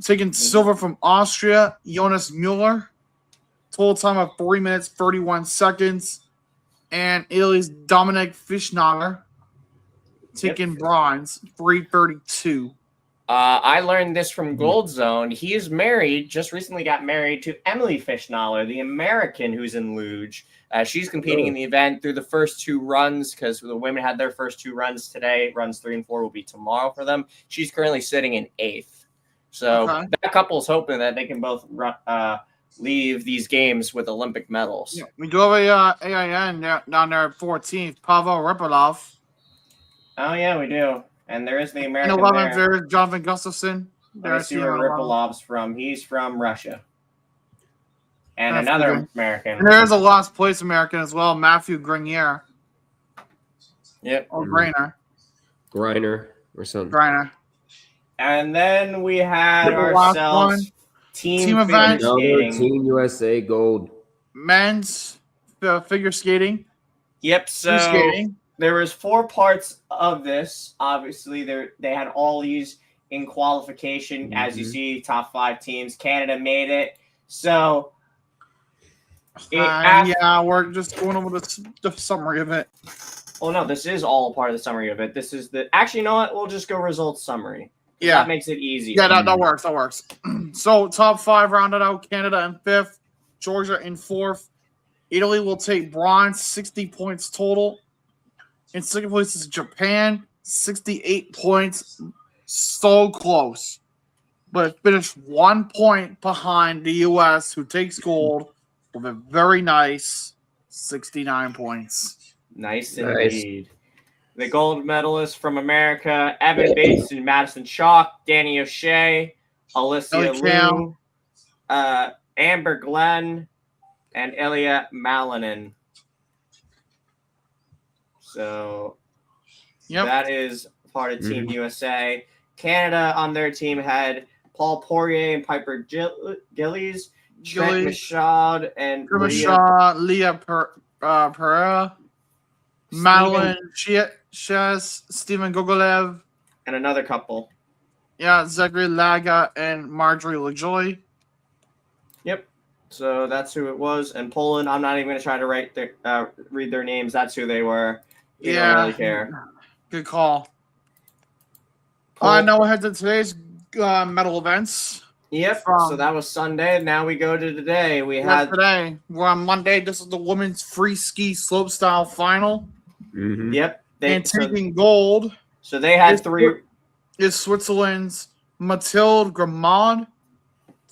[SPEAKER 3] Taking silver from Austria, Jonas Müller. Total time of 3 minutes, 31 seconds. And Italy's Dominic Fischnager. Taking bronze, 3:32.
[SPEAKER 2] I learned this from Gold Zone. He is married, just recently got married to Emily Fischnaller, the American who's in luge. She's competing in the event through the first 2 runs because the women had their first 2 runs today. Runs 3 and 4 will be tomorrow for them. She's currently sitting in 8th. So that couple's hoping that they can both leave these games with Olympic medals.
[SPEAKER 3] Yeah, we do have a AIN down there at 14th, Pavel Ripolov.
[SPEAKER 2] Oh, yeah, we do. And there is the American
[SPEAKER 3] and 11th, there's Jonathan Gustafson.
[SPEAKER 2] Let me see where Ripolov's from. He's from Russia. And another American.
[SPEAKER 3] And there's a last place American as well, Matthew Grenier.
[SPEAKER 2] Yep.
[SPEAKER 3] Or Greiner.
[SPEAKER 4] Greiner or something.
[SPEAKER 3] Greiner.
[SPEAKER 2] And then we had ourselves team
[SPEAKER 3] event.
[SPEAKER 2] skating.
[SPEAKER 4] Team USA gold.
[SPEAKER 3] Men's figure skating.
[SPEAKER 2] Yep, so there was 4 parts of this. Obviously, they had all these in qualification. As you see, top 5 teams. Canada made it. So,
[SPEAKER 3] we're just going over the summary of it.
[SPEAKER 2] Well, no, this is all part of the summary of it. This is actually, you know what? We'll just go results summary.
[SPEAKER 3] Yeah.
[SPEAKER 2] That makes it easier.
[SPEAKER 3] Yeah, that works. That works. So, top 5 rounded out. Canada in 5th. Georgia in 4th. Italy will take bronze, 60 points total. In 2nd place is Japan, 68 points. So close. But it finished 1 point behind the U.S., who takes gold with a very nice 69 points.
[SPEAKER 2] Nice indeed. The gold medalists from America, Evan Bates and Madison Chalk, Danny O'Shea, Alicia Liu, Amber Glenn, and Ilya Malanin. So that is part of Team USA. Canada on their team had Paul Poirier and Piper Gillies, Trent Michaud and
[SPEAKER 3] Leah Pereira, Madeline Shez, Stephen Gogolev,
[SPEAKER 2] and another couple.
[SPEAKER 3] Yeah, Zachary Laga and Marjorie LaJoy.
[SPEAKER 2] Yep. So that's who it was. And Poland, I'm not even going to try to read their names. That's who they were. You don't really care.
[SPEAKER 3] Good call. Now we'll head to today's medal events.
[SPEAKER 2] Yep. So that was Sunday. Now we go to today.
[SPEAKER 3] Today. We're on Monday. This is the women's free ski slopestyle final.
[SPEAKER 4] Mm-hmm.
[SPEAKER 2] Yep.
[SPEAKER 3] Taking gold.
[SPEAKER 2] So they had 3.
[SPEAKER 3] Is Switzerland's Mathilde Gramond.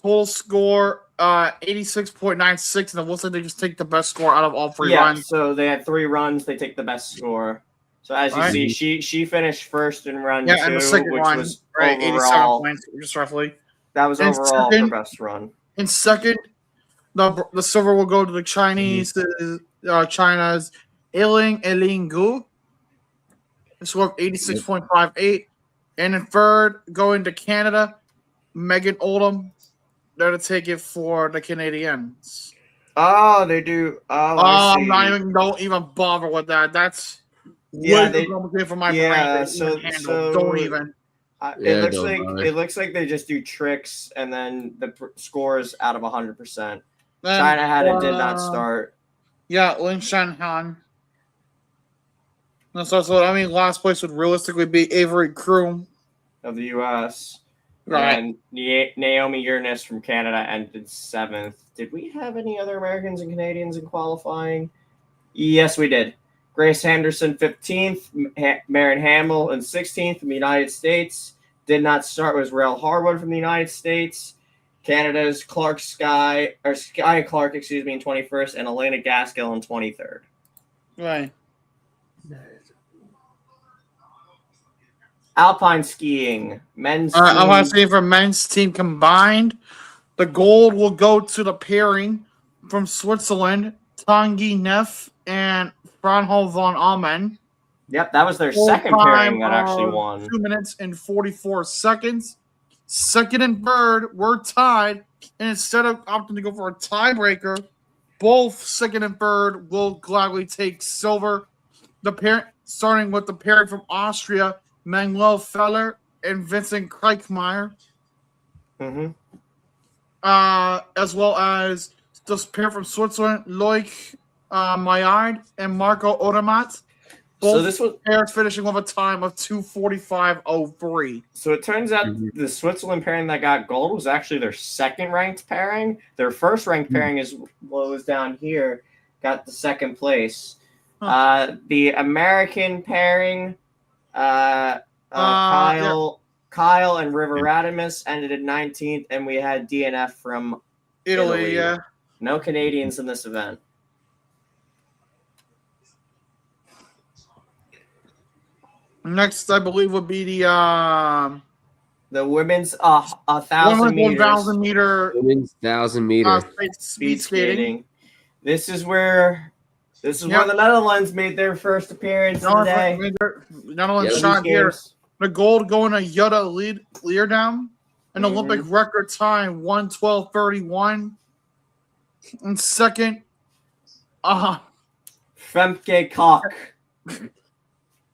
[SPEAKER 3] Total score 86.96, and it looks like they just take the best score out of all 3 runs.
[SPEAKER 2] Yeah, so they had 3 runs. They take the best score. So as you see, she finished first in run 2,
[SPEAKER 3] and the second
[SPEAKER 2] which
[SPEAKER 3] one,
[SPEAKER 2] was
[SPEAKER 3] right,
[SPEAKER 2] overall
[SPEAKER 3] 87 points, just roughly.
[SPEAKER 2] That was overall her best run.
[SPEAKER 3] In second, the silver will go to the Chinese. China's Eiling Gu. A score of 86.58. And in third, going to Canada, Megan Oldham. They're to take it for the Canadians.
[SPEAKER 2] Oh, they do. Oh,
[SPEAKER 3] don't even bother with that. That's way too complicated for my brain.
[SPEAKER 2] So
[SPEAKER 3] don't even.
[SPEAKER 2] It looks like they just do tricks and then the scores out of 100%. China had it did not start.
[SPEAKER 3] Yeah, Lin Shanhan. That's also, I mean, last place would realistically be Avery Kroom
[SPEAKER 2] of the U.S.
[SPEAKER 3] Right.
[SPEAKER 2] And Naomi Uranus from Canada ended 7th. Did we have any other Americans and Canadians in qualifying? Yes, we did. Grace Henderson, 15th. Maren Hamill in 16th from the United States. Did not start was Rael Harwood from the United States. Canada's Sky Clark, in 21st, and Elena Gaskill in 23rd.
[SPEAKER 3] Right.
[SPEAKER 2] Alpine skiing, men's team.
[SPEAKER 3] I want to say for men's team combined, the gold will go to the pairing from Switzerland, Tanguy Neff and Franjo von Amen.
[SPEAKER 2] Yep, that was their second pairing that actually won.
[SPEAKER 3] 2 minutes and 44 seconds. Second and third were tied, and instead of opting to go for a tiebreaker, both second and third will gladly take silver. The pair, starting with the pairing from Austria, Manuel Feller and Vincent Kreichmeyer.
[SPEAKER 2] Mm-hmm.
[SPEAKER 3] As well as this pair from Switzerland, Loic Maillard and Marco Odermatt. Both
[SPEAKER 2] so this was
[SPEAKER 3] pairs finishing with a time of 2:45.03.
[SPEAKER 2] So it turns out the Switzerland pairing that got gold was actually their second ranked pairing. Their first ranked pairing is what was down here, got the second place. The American pairing, Kyle and River Radimus ended at 19th, and we had DNF from
[SPEAKER 3] Italy. Yeah.
[SPEAKER 2] No Canadians in this event.
[SPEAKER 3] Next, I believe, would be the
[SPEAKER 2] women's 1,000 meters.
[SPEAKER 3] 1,000 meter.
[SPEAKER 4] Women's 1,000 meter
[SPEAKER 3] speed skating.
[SPEAKER 2] This is where the Netherlands made their first appearance today.
[SPEAKER 3] Netherlands shot here. The gold going to Jutta Leerdam. An Olympic record time, 1:12.31. And second,
[SPEAKER 2] Femke Kok.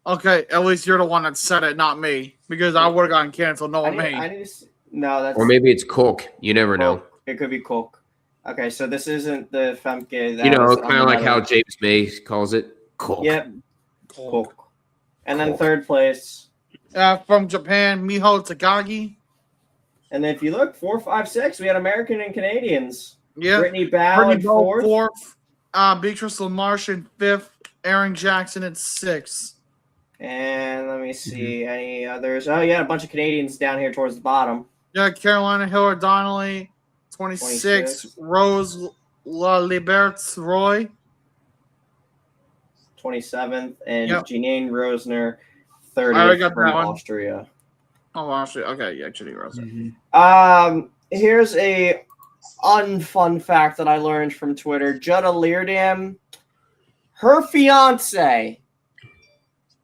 [SPEAKER 3] Okay, at least you're the one that said it, not me, because I would have gotten canceled. No,
[SPEAKER 2] No,
[SPEAKER 4] or maybe it's Cook. You never know.
[SPEAKER 2] It could be Cook. Okay, so this isn't the Femke.
[SPEAKER 4] Kind of like how James May calls it, Cook.
[SPEAKER 2] Yep, Cook. And then third place.
[SPEAKER 3] From Japan, Miho Takagi.
[SPEAKER 2] And then if you look, 4, 5, 6, we had American and Canadians.
[SPEAKER 3] Yeah.
[SPEAKER 2] Brittany Bow in fourth.
[SPEAKER 3] Beatrice LaMarche in 5th. Aaron Jackson in 6th.
[SPEAKER 2] And let me see any others. Oh, yeah, a bunch of Canadians down here towards the bottom.
[SPEAKER 3] Yeah, Carolina Hiller Donnelly, 26. Rose La Libertz Roy,
[SPEAKER 2] 27th. And Janine Rosner, 30th.
[SPEAKER 3] I got
[SPEAKER 2] from
[SPEAKER 3] that one.
[SPEAKER 2] Austria.
[SPEAKER 3] Oh, Austria. Okay, yeah, Janine Rosner.
[SPEAKER 2] Here's a unfun fact that I learned from Twitter. Jutta Leerdam, her fiance.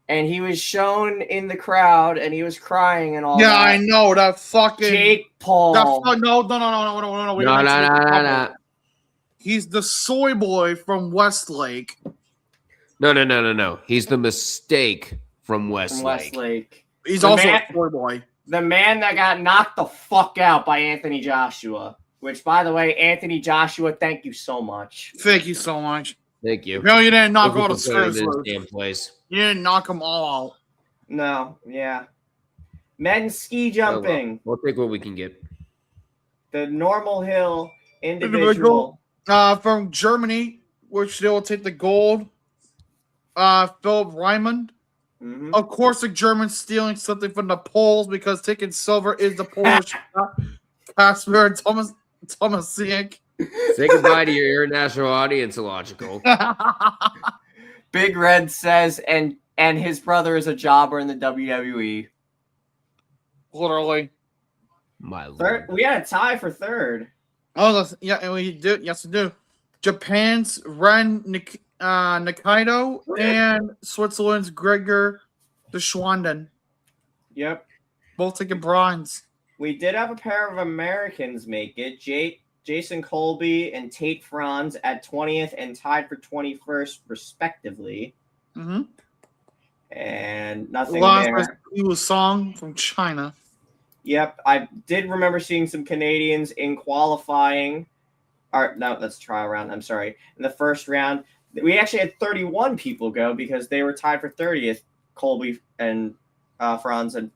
[SPEAKER 2] And he was shown in the crowd, and he was crying and all that.
[SPEAKER 3] Yeah, I know. That fucking...
[SPEAKER 2] Jake Paul.
[SPEAKER 4] No.
[SPEAKER 3] He's the soy boy from Westlake.
[SPEAKER 4] No. He's the mistake from Westlake.
[SPEAKER 3] He's also a soy boy.
[SPEAKER 2] The man that got knocked the fuck out by Anthony Joshua. Which, by the way, Anthony Joshua, thank you so much.
[SPEAKER 3] Thank you so much.
[SPEAKER 4] Thank you.
[SPEAKER 3] No, you didn't knock all the screws
[SPEAKER 4] loose. Damn place.
[SPEAKER 3] You didn't knock them all out.
[SPEAKER 2] No, yeah. Men's ski jumping.
[SPEAKER 4] We'll take what we can get.
[SPEAKER 2] The normal hill individual.
[SPEAKER 3] From Germany, which they will take the gold. Philip Reimann.
[SPEAKER 2] Mm-hmm.
[SPEAKER 3] Of course, the Germans stealing something from the Poles because taking silver is the Polish. Kasper and Tomasiak.
[SPEAKER 4] Say goodbye to your international audience, illogical.
[SPEAKER 2] Big Red says, and his brother is a jobber in the WWE.
[SPEAKER 3] Literally.
[SPEAKER 4] My lord.
[SPEAKER 2] Third, we had a tie for third.
[SPEAKER 3] Oh, yeah, and we do. Yes, we do. Japan's Ren Nikaido and Switzerland's Gregor de Schwanden.
[SPEAKER 2] Yep.
[SPEAKER 3] Both taking bronze.
[SPEAKER 2] We did have a pair of Americans make it. Jason Colby and Tate Franz at 20th and tied for 21st, respectively.
[SPEAKER 3] Mm-hmm.
[SPEAKER 2] And nothing
[SPEAKER 3] Last
[SPEAKER 2] there.
[SPEAKER 3] was Song from China.
[SPEAKER 2] Yep, I did remember seeing some Canadians in qualifying. Or no, that's trial round. I'm sorry. In the first round, we actually had 31 people go because they were tied for 30th. Colby and Franz and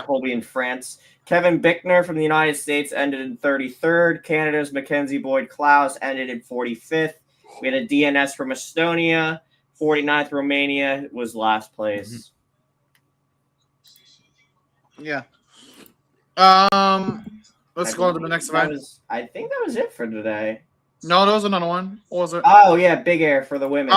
[SPEAKER 2] Colby and France. Kevin Bickner from the United States ended in 33rd. Canada's Mackenzie Boyd-Klaus ended in 45th. We had a DNS from Estonia. 49th Romania was last place.
[SPEAKER 3] Yeah. Let's go on to the next event.
[SPEAKER 2] I think that was it for today.
[SPEAKER 3] No, there was another one. What was it?
[SPEAKER 2] Oh yeah, Big Air for the women.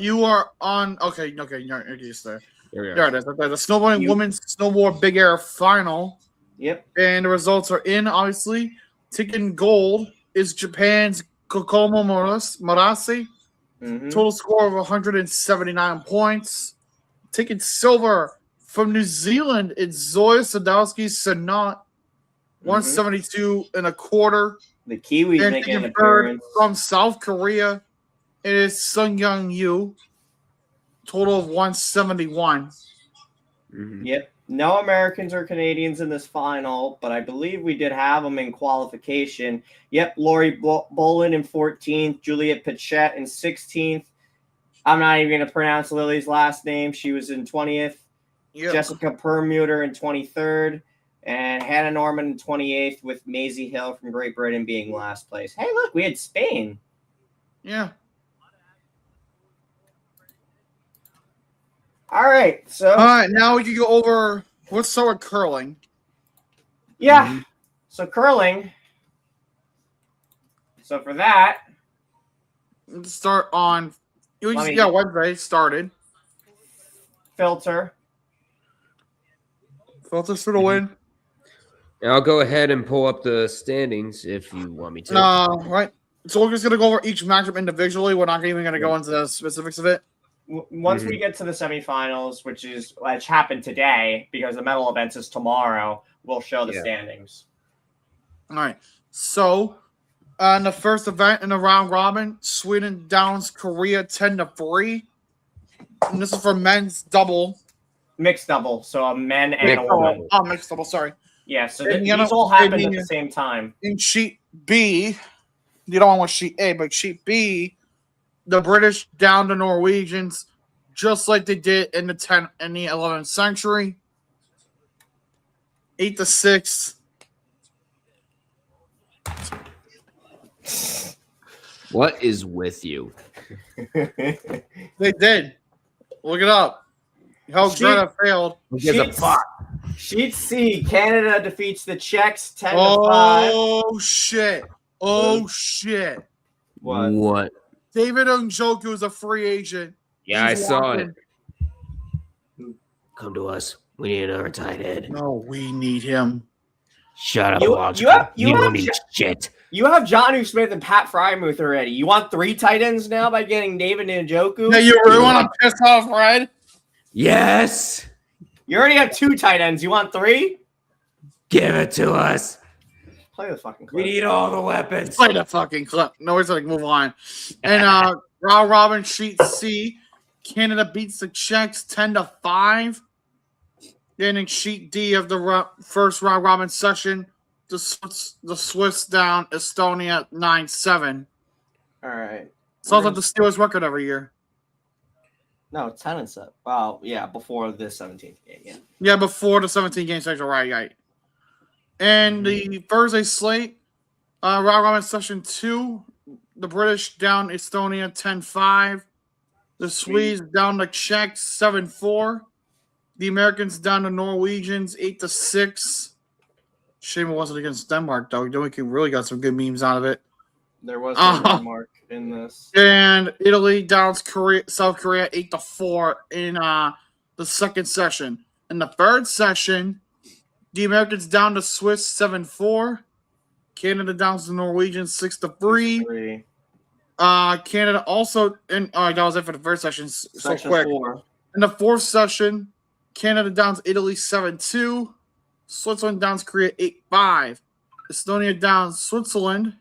[SPEAKER 3] You are on. Okay, you're just there.
[SPEAKER 4] There
[SPEAKER 3] it is. Okay, the snowboarding women's snowboard Big Air final.
[SPEAKER 2] Yep.
[SPEAKER 3] And the results are in. Obviously, taking gold is Japan's Kokomo Murase. Total score of 179 points. Taking silver from New Zealand, it's Zoya Sadowski Sanat, 172 and a quarter.
[SPEAKER 2] The Kiwis
[SPEAKER 3] and
[SPEAKER 2] making an
[SPEAKER 3] appearance.
[SPEAKER 2] appearance.
[SPEAKER 3] From South Korea, it is Sung Young Yu, total of 171.
[SPEAKER 2] Yep. No Americans or Canadians in this final, but I believe we did have them in qualification. Yep, Lori Bolin in 14th, Juliet Pichette in 16th. I'm not even going to pronounce Lily's last name. She was in 20th. Yep. Jessica Permuter in 23rd. And Hannah Norman in 28th, with Maisie Hill from Great Britain being last place. Hey, look, we had Spain.
[SPEAKER 3] Yeah.
[SPEAKER 2] All right, so
[SPEAKER 3] now we can go over. Let's start with curling.
[SPEAKER 2] Yeah, so curling. So for that,
[SPEAKER 3] let's start on. Wednesday started.
[SPEAKER 2] Filters
[SPEAKER 3] for the win.
[SPEAKER 4] And I'll go ahead and pull up the standings if you want me to.
[SPEAKER 3] Right. So we're just gonna go over each matchup individually. We're not even gonna go into the specifics of it.
[SPEAKER 2] Once we get to the semifinals, which happened today because the medal events is tomorrow, we'll show the standings.
[SPEAKER 3] All right. So, in the first event in the round robin, Sweden downs Korea 10-3. And this is for men's double.
[SPEAKER 2] Mixed double. So a men and a woman.
[SPEAKER 3] Oh, mixed double. Sorry.
[SPEAKER 2] Yeah. So these all happened at the same time.
[SPEAKER 3] In sheet B, you don't want sheet A, but sheet B, the British down the Norwegians, just like they did in the 11th century. 8-6.
[SPEAKER 4] What is with you?
[SPEAKER 3] They did. Look it up. How Greta failed.
[SPEAKER 2] Sheet C, Canada defeats the Czechs 10-5.
[SPEAKER 3] Oh shit! Oh shit!
[SPEAKER 4] What?
[SPEAKER 3] David Njoku is a free agent.
[SPEAKER 4] Yeah, I saw it. Come to us. We need another tight end.
[SPEAKER 3] No, we need him.
[SPEAKER 4] Shut up,
[SPEAKER 2] you don't need
[SPEAKER 4] shit.
[SPEAKER 2] You have Jonnu Smith and Pat Frymuth already. You want 3 tight ends now by getting David Njoku?
[SPEAKER 3] No, you really want to piss off Red?
[SPEAKER 4] Yes.
[SPEAKER 2] You already have 2 tight ends. You want 3?
[SPEAKER 4] Give it to us.
[SPEAKER 2] Play the fucking clip.
[SPEAKER 4] We need all the weapons.
[SPEAKER 3] Play the fucking clip. No, it's like move on. And round robin sheet C, Canada beats the Czechs 10-5. Then in sheet D of the first round robin session, the Swiss down Estonia 9-7.
[SPEAKER 2] All right.
[SPEAKER 3] Sounds like the Steelers record every year.
[SPEAKER 2] No, 10-7. Well, yeah, before the 17th game. Yeah.
[SPEAKER 3] Yeah, before the 17 game schedule, right. And the Thursday slate, round robin session 2, the British down Estonia 10-5. The Swedes down the Czechs 7-4. The Americans down the Norwegians 8-6. Shame it wasn't against Denmark, though. We really got some good memes out of it.
[SPEAKER 2] There was Denmark in this.
[SPEAKER 3] And Italy downs South Korea 8-4 in the second session. In the third session, the Americans down the Swiss 7-4. Canada downs the Norwegians 6-3. Canada also that was it for the first session. So quick. 4. In the fourth session, Canada downs Italy 7-2. Switzerland downs Korea 8-5. Estonia downs Sweden,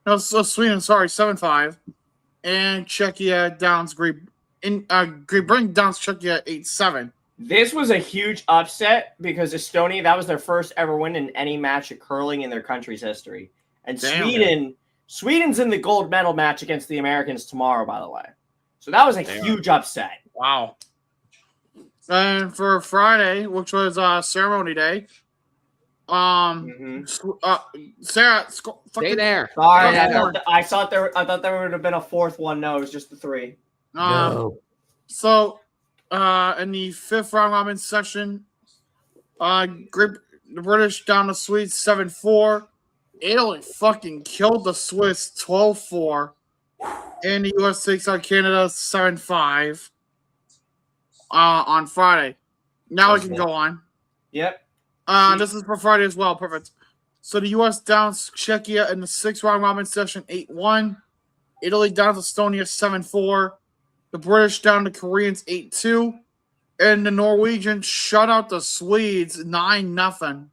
[SPEAKER 3] 7-5. And Czechia downs Great Great Britain downs Czechia 8-7.
[SPEAKER 2] This was a huge upset because Estonia, that was their first ever win in any match of curling in their country's history. And Sweden's in the gold medal match against the Americans tomorrow, by the way. So that was a huge upset.
[SPEAKER 3] Wow. And for Friday, which was ceremony day, Sarah,
[SPEAKER 4] Stay there.
[SPEAKER 2] Sorry, I thought there would have been a fourth one. No, it was just the three.
[SPEAKER 4] No.
[SPEAKER 3] So, in the fifth round robin session, the British down the Swedes 7-4. Italy fucking killed the Swiss 12-4. And the US takes on Canada 7-5 on Friday. Now we can go on.
[SPEAKER 2] Yep.
[SPEAKER 3] This is for Friday as well. Perfect. So the US downs Czechia in the sixth round robin session 8-1. Italy downs Estonia 7-4. The British down the Koreans 8-2. And the Norwegians shut out the Swedes 9-0.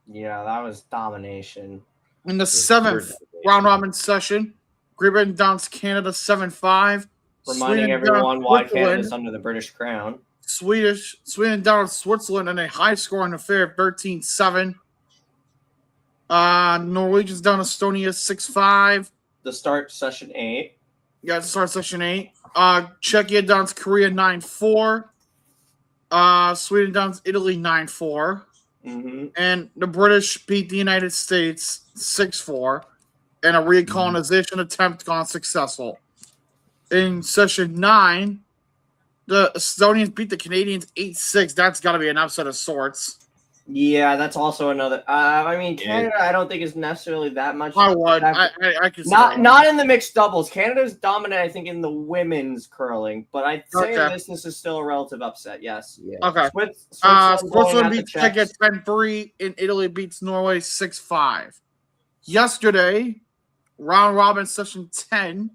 [SPEAKER 2] Yeah, that was domination.
[SPEAKER 3] In the seventh round robin session, Great Britain downs Canada 7-5.
[SPEAKER 2] Reminding everyone why Canada's under the British crown.
[SPEAKER 3] Sweden down Switzerland in a high-scoring affair, 13-7. Norwegians down Estonia 6-5.
[SPEAKER 2] The start session 8.
[SPEAKER 3] Yeah, to start session 8. Czechia downs Korea 9-4. Sweden downs Italy 9-4.
[SPEAKER 2] Mm-hmm.
[SPEAKER 3] And the British beat the United States 6-4. And a recolonization attempt gone successful. In session 9, the Estonians beat the Canadians 8-6. That's got to be an upset of sorts.
[SPEAKER 2] Yeah, that's also another. I mean, Canada, I don't think is necessarily that much.
[SPEAKER 3] I would. I could
[SPEAKER 2] not in the mixed doubles. Canada's dominant, I think, in the women's curling, but I'd say this is still a relative upset. Yes.
[SPEAKER 4] Yeah.
[SPEAKER 3] Okay. Switzerland beats Czechia 10-3, and Italy beats Norway 6-5. Yesterday, round robin session 10.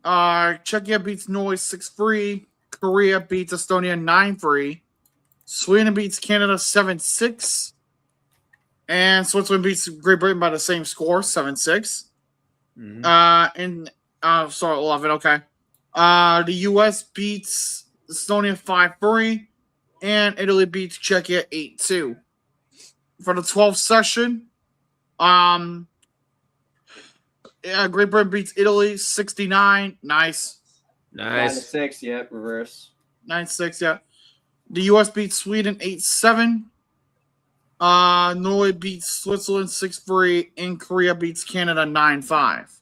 [SPEAKER 3] Czechia beats Norway 6-3. Korea beats Estonia 9-3. Sweden beats Canada 7-6. And Switzerland beats Great Britain by the same score, 7-6. Mm-hmm. 11, okay. The US beats Estonia 5-3. And Italy beats Czechia 8-2. For the 12th session, Great Britain beats Italy 69. Nice.
[SPEAKER 2] 9-6, yeah, reverse.
[SPEAKER 3] 9-6, yeah. The US beats Sweden 8-7. Norway beats Switzerland 6-3. And Korea beats Canada 9-5.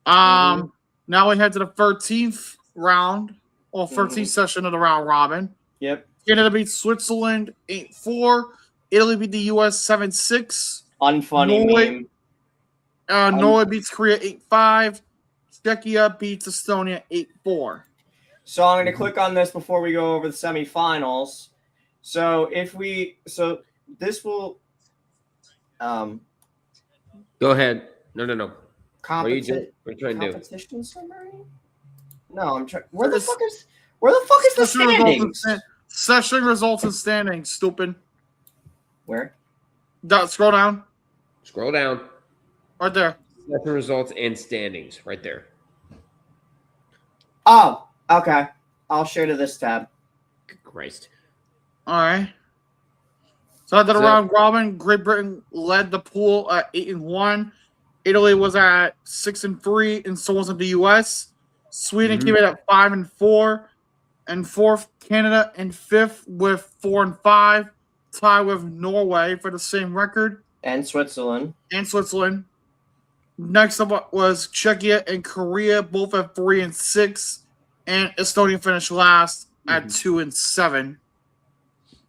[SPEAKER 3] Now we head to the 13th round, or 13th session of the round robin.
[SPEAKER 2] Yep.
[SPEAKER 3] Canada beats Switzerland 8-4. Italy beat the US 7-6.
[SPEAKER 2] Unfunny meme.
[SPEAKER 3] Norway beats Korea 8-5. Czechia beats Estonia 8-4.
[SPEAKER 2] So I'm going to click on this before we go over the semifinals. So this will.
[SPEAKER 4] Go ahead. No. What are you trying to do?
[SPEAKER 2] Competition summary? No, I'm trying. Where the fuck is the standings?
[SPEAKER 3] Session results and standings. Stupid.
[SPEAKER 2] Where?
[SPEAKER 3] Scroll down.
[SPEAKER 4] Scroll down.
[SPEAKER 3] Right there.
[SPEAKER 4] Session results and standings. Right there.
[SPEAKER 2] Oh, okay. I'll share to this tab.
[SPEAKER 4] Good Christ.
[SPEAKER 3] All right. So after the round robin, Great Britain led the pool at 8-1. Italy was at 6-3, and so wasn't the US. Sweden came in at 5-4, and fourth Canada, and fifth with 4-5, tied with Norway for the same record.
[SPEAKER 2] And Switzerland.
[SPEAKER 3] Next up was Czechia and Korea, both at 3-6, and Estonia finished last at 2-7.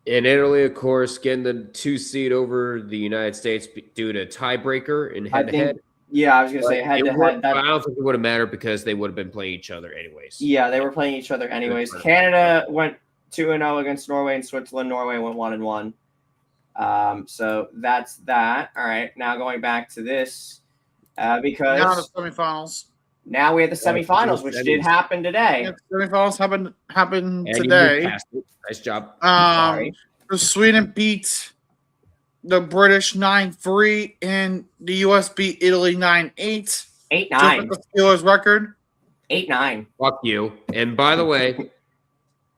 [SPEAKER 4] And Italy, of course, getting the 2 seed over the United States due to tiebreaker in head-to-head.
[SPEAKER 2] Yeah, I was going to say head-to-head.
[SPEAKER 4] I don't think it would have mattered because they would have been playing each other anyways.
[SPEAKER 2] Yeah, they were playing each other anyways. Canada went 2-0 against Norway and Switzerland. Norway went 1-1. So that's that. All right, now going back to this, because
[SPEAKER 3] now the semifinals.
[SPEAKER 2] Now we have the semifinals, which did happen today.
[SPEAKER 3] Yeah, semifinals happened today.
[SPEAKER 4] Nice job.
[SPEAKER 2] Sorry.
[SPEAKER 3] Sweden beat the British 9-3, and the US beat Italy 9-8.
[SPEAKER 2] 8-9.
[SPEAKER 3] Just like the Steelers record.
[SPEAKER 2] 8-9.
[SPEAKER 4] Fuck you. And by the way,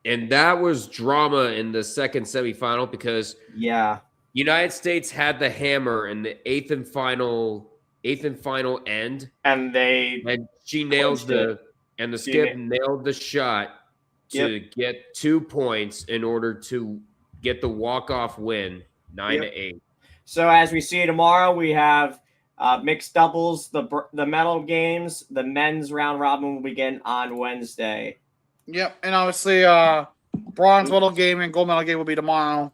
[SPEAKER 4] and that was drama in the second semifinal because
[SPEAKER 2] Yeah.
[SPEAKER 4] United States had the hammer in the eighth and final end,
[SPEAKER 2] And
[SPEAKER 4] she nailed
[SPEAKER 2] clinched
[SPEAKER 4] the skip nailed the shot to get 2 points in order to get the walk-off win, 9-8.
[SPEAKER 2] So as we see tomorrow, we have mixed doubles, the medal games. The men's round robin will begin on Wednesday.
[SPEAKER 3] Yep, and obviously, bronze medal game and gold medal game will be tomorrow.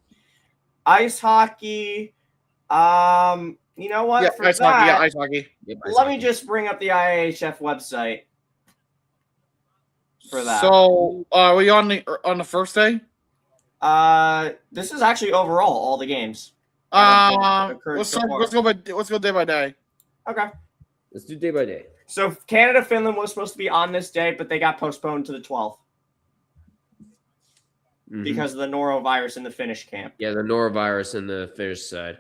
[SPEAKER 2] Ice hockey. You know what?
[SPEAKER 3] Yeah,
[SPEAKER 2] For
[SPEAKER 3] ice
[SPEAKER 2] that,
[SPEAKER 3] hockey. Yeah, ice hockey.
[SPEAKER 4] Yep,
[SPEAKER 2] let me just bring up the IIHF website for that.
[SPEAKER 3] So, are we on the first day?
[SPEAKER 2] This is actually overall all the games.
[SPEAKER 3] Let's go day by day.
[SPEAKER 2] Okay.
[SPEAKER 4] Let's do day by day.
[SPEAKER 2] So Canada Finland was supposed to be on this day, but they got postponed to the 12th because of the norovirus in the Finnish camp.
[SPEAKER 4] Yeah, the norovirus in the Finnish side.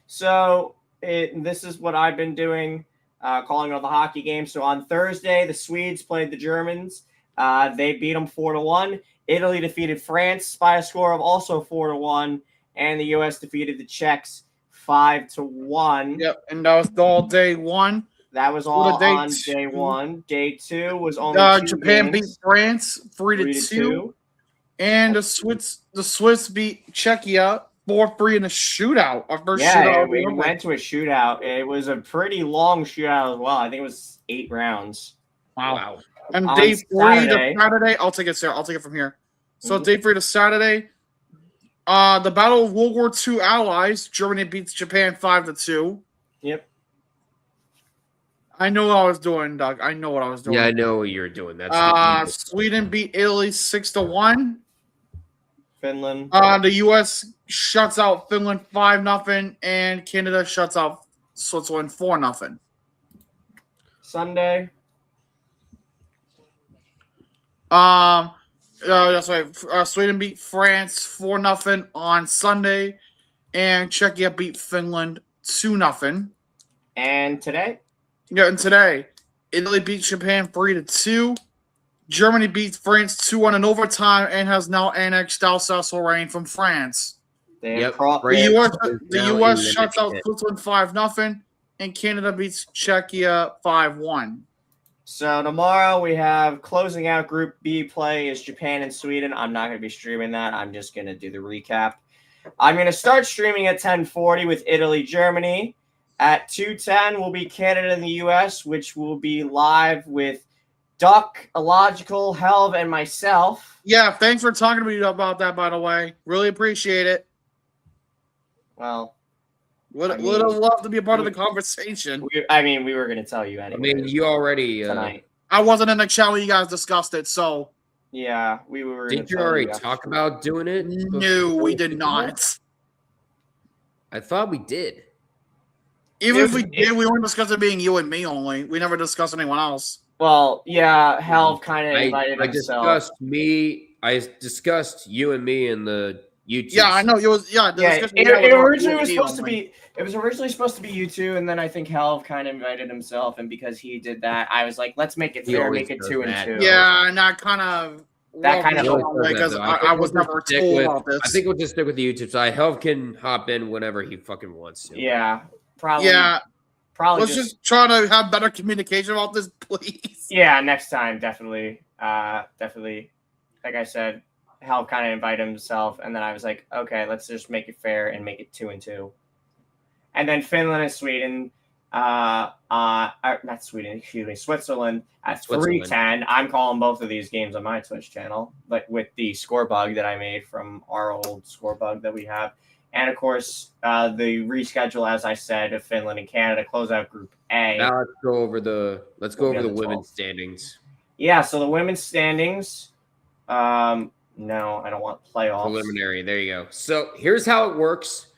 [SPEAKER 2] So this is what I've been doing, calling all the hockey games. So on Thursday, the Swedes played the Germans. They beat them 4-1. Italy defeated France by a score of also 4-1, and the U.S. defeated the Czechs 5-1.
[SPEAKER 3] Yep, and that was all day one.
[SPEAKER 2] That was all on day one. Day two was only
[SPEAKER 3] Japan beat France 3-2, and the Swiss beat Czechia 4-3 in a shootout. Our first shootout.
[SPEAKER 2] We went to a shootout. It was a pretty long shootout as well. I think it was 8 rounds.
[SPEAKER 3] Wow. And day 3 to Saturday, I'll take it from here. So day 3 to Saturday, the Battle of World War II allies, Germany beats Japan 5-2.
[SPEAKER 2] Yep.
[SPEAKER 3] I know what I was doing, Doug. I know what I was doing.
[SPEAKER 4] Yeah, I know what you're doing. That's
[SPEAKER 3] Sweden beat Italy 6-1.
[SPEAKER 2] Finland.
[SPEAKER 3] The U.S. shuts out Finland 5-0, and Canada shuts out Switzerland 4-0.
[SPEAKER 2] Sunday.
[SPEAKER 3] That's right. Sweden beat France 4-0 on Sunday, and Czechia beat Finland 2-0.
[SPEAKER 2] And today?
[SPEAKER 3] Yeah, and today, Italy beat Japan 3-2. Germany beats France 2-1 in overtime and has now annexed Alsace-Lorraine from France. The U.S. shuts out Switzerland 5-0, and Canada beats Czechia 5-1.
[SPEAKER 2] So tomorrow we have closing out Group B play is Japan and Sweden. I'm not going to be streaming that. I'm just going to do the recap. I'm going to start streaming at 10:40 with Italy, Germany. At 2:10 will be Canada and the U.S., which will be live with Duck, Illogical, Helv, and myself.
[SPEAKER 3] Yeah, thanks for talking to me about that, by the way. Really appreciate it.
[SPEAKER 2] Well,
[SPEAKER 3] would have loved to be a part of the conversation.
[SPEAKER 2] We were going to tell you anyway.
[SPEAKER 4] I mean, you already
[SPEAKER 2] tonight.
[SPEAKER 3] I wasn't in the chat when you guys discussed it, so.
[SPEAKER 2] Yeah, we were.
[SPEAKER 4] Did you already talk about doing it?
[SPEAKER 3] No, we did not.
[SPEAKER 4] I thought we did.
[SPEAKER 3] Even if we did, we weren't discussing being you and me only. We never discussed anyone else.
[SPEAKER 2] Well, yeah, Helv kind of invited himself.
[SPEAKER 4] I discussed you and me in the YouTube.
[SPEAKER 3] Yeah, I know. It was
[SPEAKER 2] It originally was supposed to be. It was originally supposed to be you two, and then I think Helv kind of invited himself, and because he did that, I was like, let's make it fair, make it 2 and 2.
[SPEAKER 3] Yeah, and that kind of because I was never told about this.
[SPEAKER 4] I think we'll just stick with the YouTube side. Helv can hop in whenever he fucking wants to.
[SPEAKER 2] Yeah, probably.
[SPEAKER 3] Yeah, probably. Let's just try to have better communication about this, please.
[SPEAKER 2] Yeah, next time, definitely. Definitely. Like I said, Helv kind of invited himself, and then I was like, okay, let's just make it fair and make it 2 and 2. And then Finland and Sweden, not Sweden, excuse me, Switzerland at 3:10. I'm calling both of these games on my Twitch channel, but with the score bug that I made from our old score bug that we have. And of course, the reschedule, as I said, of Finland and Canada close out Group A.
[SPEAKER 4] Now let's go over the women's standings.
[SPEAKER 2] Yeah, so the women's standings. No, I don't want playoffs.
[SPEAKER 4] Preliminary. There you go. So here's how it works.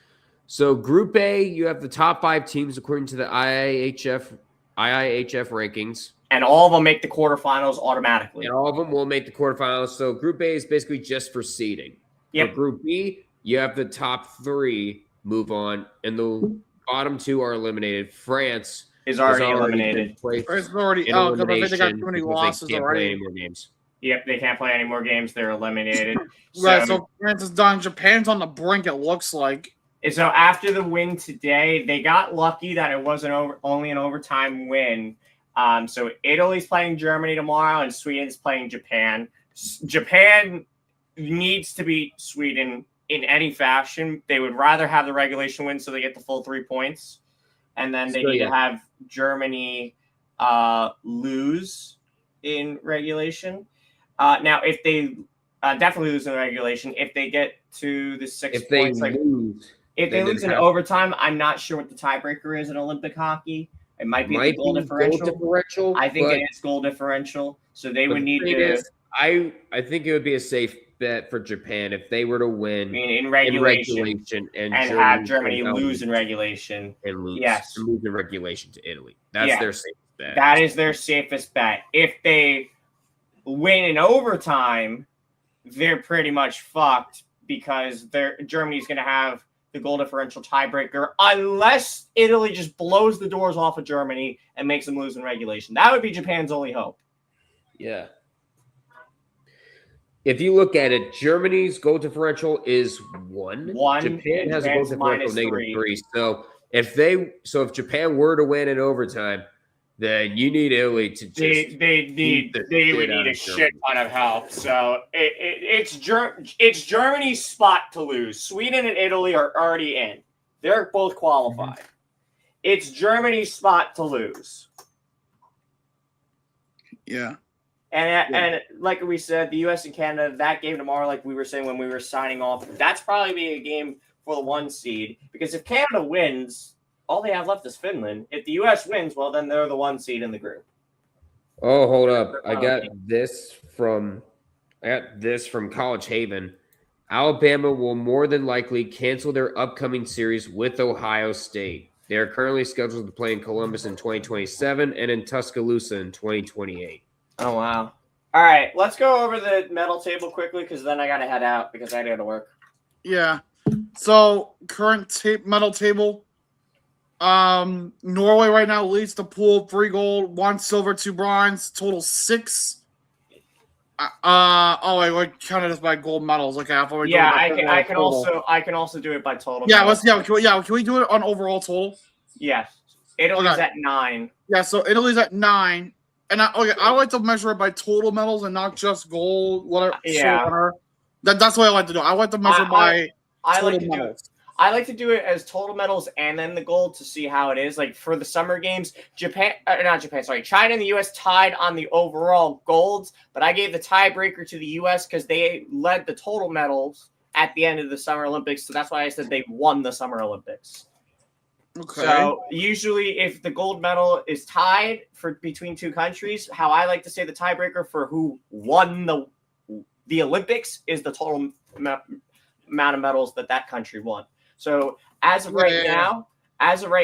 [SPEAKER 4] So Group A, you have the top 5 teams according to the IIHF rankings.
[SPEAKER 2] And all of them make the quarterfinals automatically.
[SPEAKER 4] And all of them will make the quarterfinals. So Group A is basically just for seeding.
[SPEAKER 2] Yep.
[SPEAKER 4] For Group B, you have the top 3 move on. And the bottom two are eliminated. France
[SPEAKER 2] is already
[SPEAKER 4] been
[SPEAKER 2] eliminated.
[SPEAKER 4] placed
[SPEAKER 3] It's already
[SPEAKER 4] in
[SPEAKER 3] out because I think they got
[SPEAKER 4] elimination
[SPEAKER 3] too many
[SPEAKER 4] because
[SPEAKER 3] losses
[SPEAKER 4] they can't play any
[SPEAKER 3] already.
[SPEAKER 4] more games.
[SPEAKER 2] Yep, they can't play any more games. They're eliminated.
[SPEAKER 3] Right, so France is done. Japan's on the brink, it looks like.
[SPEAKER 2] So after the win today, they got lucky that it wasn't only an overtime win. So Italy's playing Germany tomorrow, and Sweden's playing Japan. Japan needs to beat Sweden in any fashion. They would rather have the regulation win so they get the full 3 points. And then they need to have Germany lose in regulation. Now, if they definitely lose in regulation, if they get to the 6 points, if they lose in overtime, I'm not sure what the tiebreaker is in Olympic hockey. It might be the goal differential. I think it is goal differential. So they would need to.
[SPEAKER 4] I think it would be a safe bet for Japan if they were to win
[SPEAKER 2] in regulation
[SPEAKER 4] and
[SPEAKER 2] have Germany lose in regulation
[SPEAKER 4] and lose,
[SPEAKER 2] yes,
[SPEAKER 4] and lose in regulation to Italy. That's their safest bet.
[SPEAKER 2] That is their safest bet. If they win in overtime, they're pretty much fucked because Germany's going to have the goal differential tiebreaker unless Italy just blows the doors off of Germany and makes them lose in regulation. That would be Japan's only hope.
[SPEAKER 4] Yeah. If you look at it, Germany's goal differential is 1. Japan has a goal differential of -3. So if Japan were to win in overtime, then you need Italy to just
[SPEAKER 2] they would need a shit ton of help. So it's Germany's spot to lose. Sweden and Italy are already in. They're both qualified. It's Germany's spot to lose.
[SPEAKER 3] Yeah.
[SPEAKER 2] And like we said, the U.S. and Canada, that game tomorrow, like we were saying when we were signing off, that's probably be a game for the 1 seed. Because if Canada wins, all they have left is Finland. If the U.S. wins, well, then they're the 1 seed in the group.
[SPEAKER 4] Oh, hold up. I got this from College Haven. Alabama will more than likely cancel their upcoming series with Ohio State. They are currently scheduled to play in Columbus in 2027 and in Tuscaloosa in 2028.
[SPEAKER 2] Oh, wow. All right, let's go over the medal table quickly because then I got to head out because I got to work.
[SPEAKER 3] Yeah. So, current medal table. Norway right now leads the pool, 3 gold, 1 silver, 2 bronze, total 6. I counted as by gold medals. Okay, I
[SPEAKER 2] can also do it by total.
[SPEAKER 3] Yeah, can we do it on overall total?
[SPEAKER 2] Yes. Italy's at 9.
[SPEAKER 3] Yeah, so Italy's at 9. And I like to measure it by total medals and not just gold, whatever.
[SPEAKER 2] Yeah.
[SPEAKER 3] That's what I like to do. I like to measure by total medals.
[SPEAKER 2] I like to do it as total medals and then the gold to see how it is. Like for the summer games, China and the U.S. tied on the overall golds, but I gave the tiebreaker to the U.S. because they led the total medals at the end of the Summer Olympics. So that's why I said they won the Summer Olympics. Okay. So usually if the gold medal is tied between 2 countries, how I like to say the tiebreaker for who won the Olympics is the total amount of medals that country won. So as of right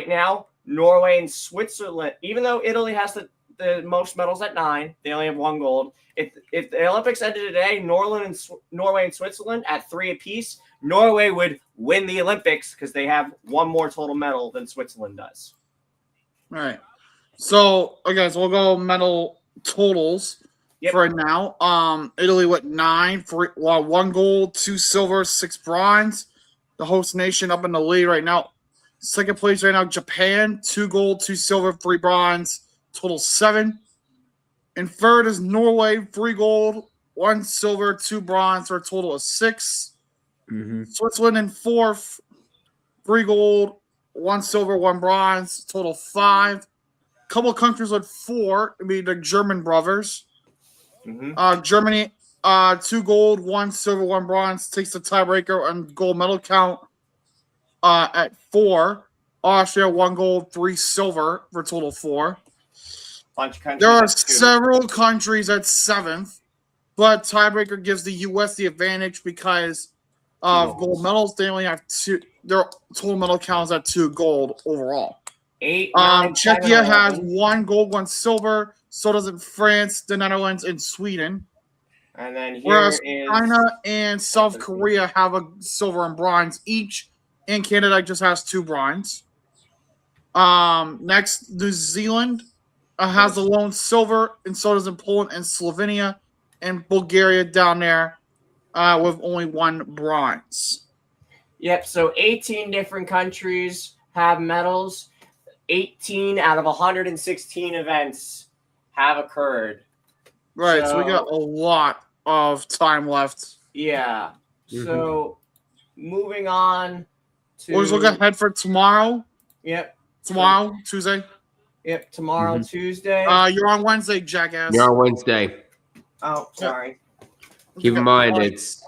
[SPEAKER 2] now, Norway and Switzerland, even though Italy has the most medals at 9, they only have 1 gold. If the Olympics ended today, Norway and Switzerland at 3 apiece, Norway would win the Olympics because they have 1 more total medal than Switzerland does.
[SPEAKER 3] All right. So, okay, so we'll go medal totals for now. Italy with 9, 1 gold, 2 silver, 6 bronze. The host nation up in the lead right now. Second place right now, Japan, 2 gold, 2 silver, 3 bronze, total 7. And third is Norway, 3 gold, 1 silver, 2 bronze, for a total of 6. Mm-hmm. Switzerland in 4th, 3 gold, 1 silver, 1 bronze, total 5. Couple of countries with 4 would be the German brothers. Mm-hmm. Germany, 2 gold, 1 silver, 1 bronze, takes the tiebreaker on gold medal count at 4. Austria, 1 gold, 3 silver for a total of 4. There are several countries at 7th, but tiebreaker gives the U.S. the advantage because of gold medals. They only have 2. Their total medal counts at 2 gold overall.
[SPEAKER 2] 8, 9,
[SPEAKER 3] Czechia has 1 gold, 1 silver. So does France, the Netherlands, and Sweden.
[SPEAKER 2] And then
[SPEAKER 3] whereas China and South Korea have a silver and bronze each, and Canada just has 2 bronze. Next, New Zealand has the lone silver, and so does in Poland and Slovenia, and Bulgaria down there with only one bronze.
[SPEAKER 2] Yep, so 18 different countries have medals. 18 out of 116 events have occurred.
[SPEAKER 3] Right, so we got a lot of time left.
[SPEAKER 2] Yeah. So moving on to...
[SPEAKER 3] We'll just look ahead for tomorrow.
[SPEAKER 2] Yep.
[SPEAKER 3] Tomorrow, Tuesday.
[SPEAKER 2] Yep, tomorrow, Tuesday.
[SPEAKER 3] You're on Wednesday, jackass.
[SPEAKER 4] You're on Wednesday.
[SPEAKER 2] Oh, sorry.
[SPEAKER 4] Keep in mind it's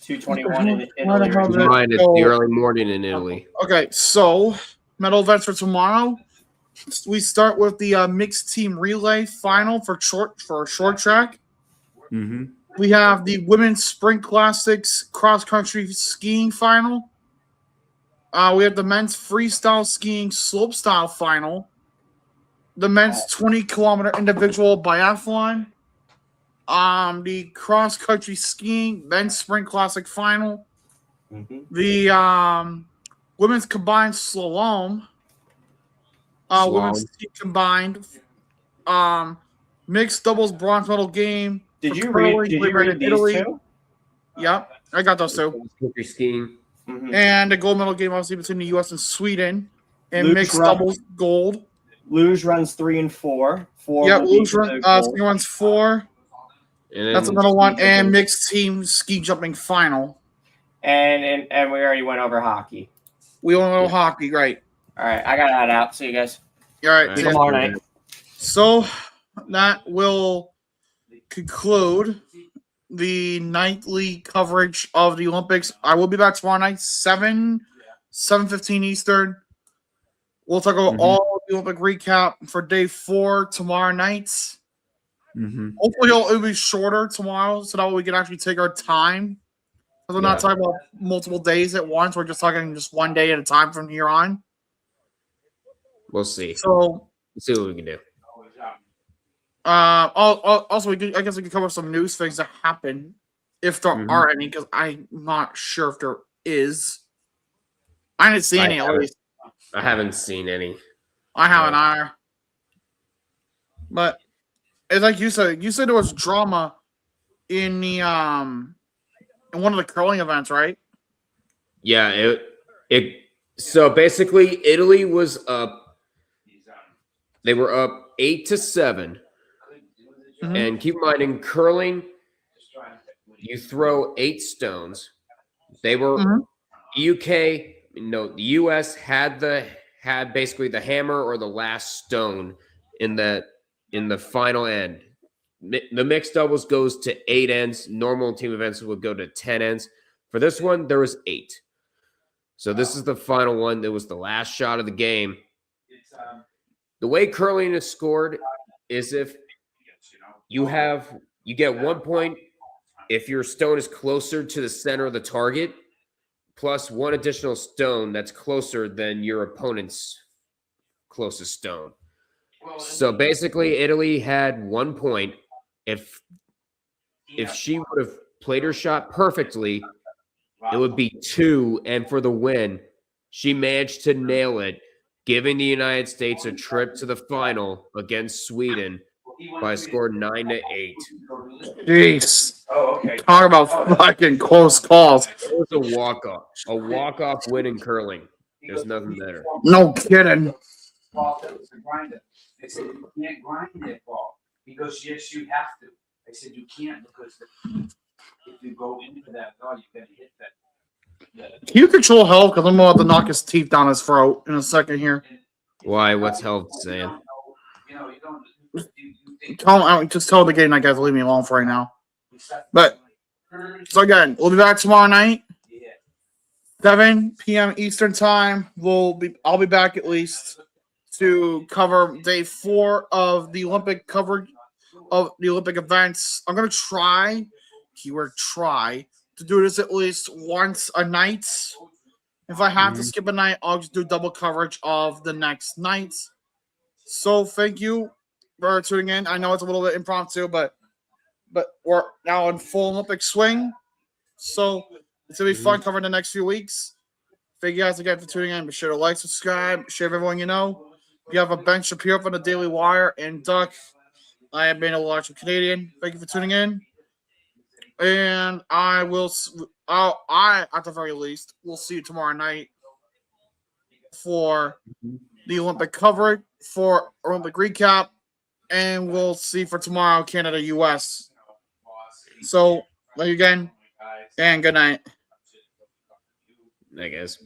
[SPEAKER 2] 2:21 in Italy.
[SPEAKER 4] Keep in mind it's the early morning in Italy.
[SPEAKER 3] Okay, so medal events for tomorrow. We start with the mixed team relay final for short track.
[SPEAKER 4] Mm-hmm.
[SPEAKER 3] We have the women's sprint classics cross country skiing final. We have the men's freestyle skiing slopestyle final. The men's 20-kilometer individual biathlon. The cross country skiing men's sprint classic final. The women's combined slalom. Women's team combined. Mixed doubles bronze medal game.
[SPEAKER 2] Did you read these
[SPEAKER 3] Italy?
[SPEAKER 2] too?
[SPEAKER 3] Yep, I got those two.
[SPEAKER 4] Country skiing.
[SPEAKER 3] And the gold medal game, obviously, between the U.S. and Sweden. And mixed doubles gold.
[SPEAKER 2] Luge runs 3 and 4.
[SPEAKER 3] Luge runs 4. That's another one. And mixed team ski jumping final.
[SPEAKER 2] And we already went over hockey.
[SPEAKER 3] We went over hockey, right?
[SPEAKER 2] All right, I got that out. See you guys.
[SPEAKER 3] All right.
[SPEAKER 2] Tomorrow night.
[SPEAKER 3] So that will conclude the nightly coverage of the Olympics. I will be back tomorrow night, 7:15 Eastern. We'll talk about all of the Olympic recap for day 4 tomorrow night. Hopefully it'll be shorter tomorrow so that we can actually take our time. Because we're not talking about multiple days at once. We're just talking just one day at a time from here on.
[SPEAKER 4] We'll see.
[SPEAKER 3] So
[SPEAKER 4] Let's see what we can do.
[SPEAKER 3] Also, I guess we could cover some news things that happen, if there are any, because I'm not sure if there is. I didn't see any, at least.
[SPEAKER 4] I haven't seen any.
[SPEAKER 3] I haven't either. But it's like you said there was drama in the in one of the curling events, right?
[SPEAKER 4] Yeah, so basically Italy was up. They were up 8-7. And keep in mind, in curling, you throw 8 stones. They were the U.S. had basically the hammer or the last stone in the final end. The mixed doubles goes to 8 ends. Normal team events would go to 10 ends. For this one, there was 8. So this is the final one. It was the last shot of the game. The way curling is scored is if you get 1 point if your stone is closer to the center of the target, plus 1 additional stone that's closer than your opponent's closest stone. So basically, Italy had 1 point. If she would have played her shot perfectly, it would be 2, and for the win, she managed to nail it, giving the United States a trip to the final against Sweden by a score 9-8.
[SPEAKER 3] Jeez. Oh, okay. Talk about fucking close calls.
[SPEAKER 4] It was a walk-off win in curling. There's nothing better.
[SPEAKER 3] No kidding.
[SPEAKER 6] They said you can't grind that ball because yes, you have to. I said you can't because if you go into that ball, you got to hit that.
[SPEAKER 3] Can you control Held? Because I'm about to knock his teeth down his throat in a second here.
[SPEAKER 4] Why? What's Held saying?
[SPEAKER 3] Just tell the game night guys to leave me alone for right now. But so again, we'll be back tomorrow night, 7 p.m. Eastern time. I'll be back at least to cover day 4 of the Olympic coverage of the Olympic events. I'm gonna try, keyword try, to do this at least once a night. If I have to skip a night, I'll just do double coverage of the next night. So thank you for tuning in. I know it's a little bit impromptu, but we're now in full Olympic swing. So it's gonna be fun covering the next few weeks. Thank you guys again for tuning in. Be sure to like, subscribe, share with everyone you know. You have a Ben Shapiro from the Daily Wire and Duck. I have been a illogical Canadian. Thank you for tuning in. And I will, at the very least, will see you tomorrow night for the Olympic coverage, for Olympic recap, and we'll see for tomorrow, Canada, US. So, thank you again, and good night.
[SPEAKER 4] I guess.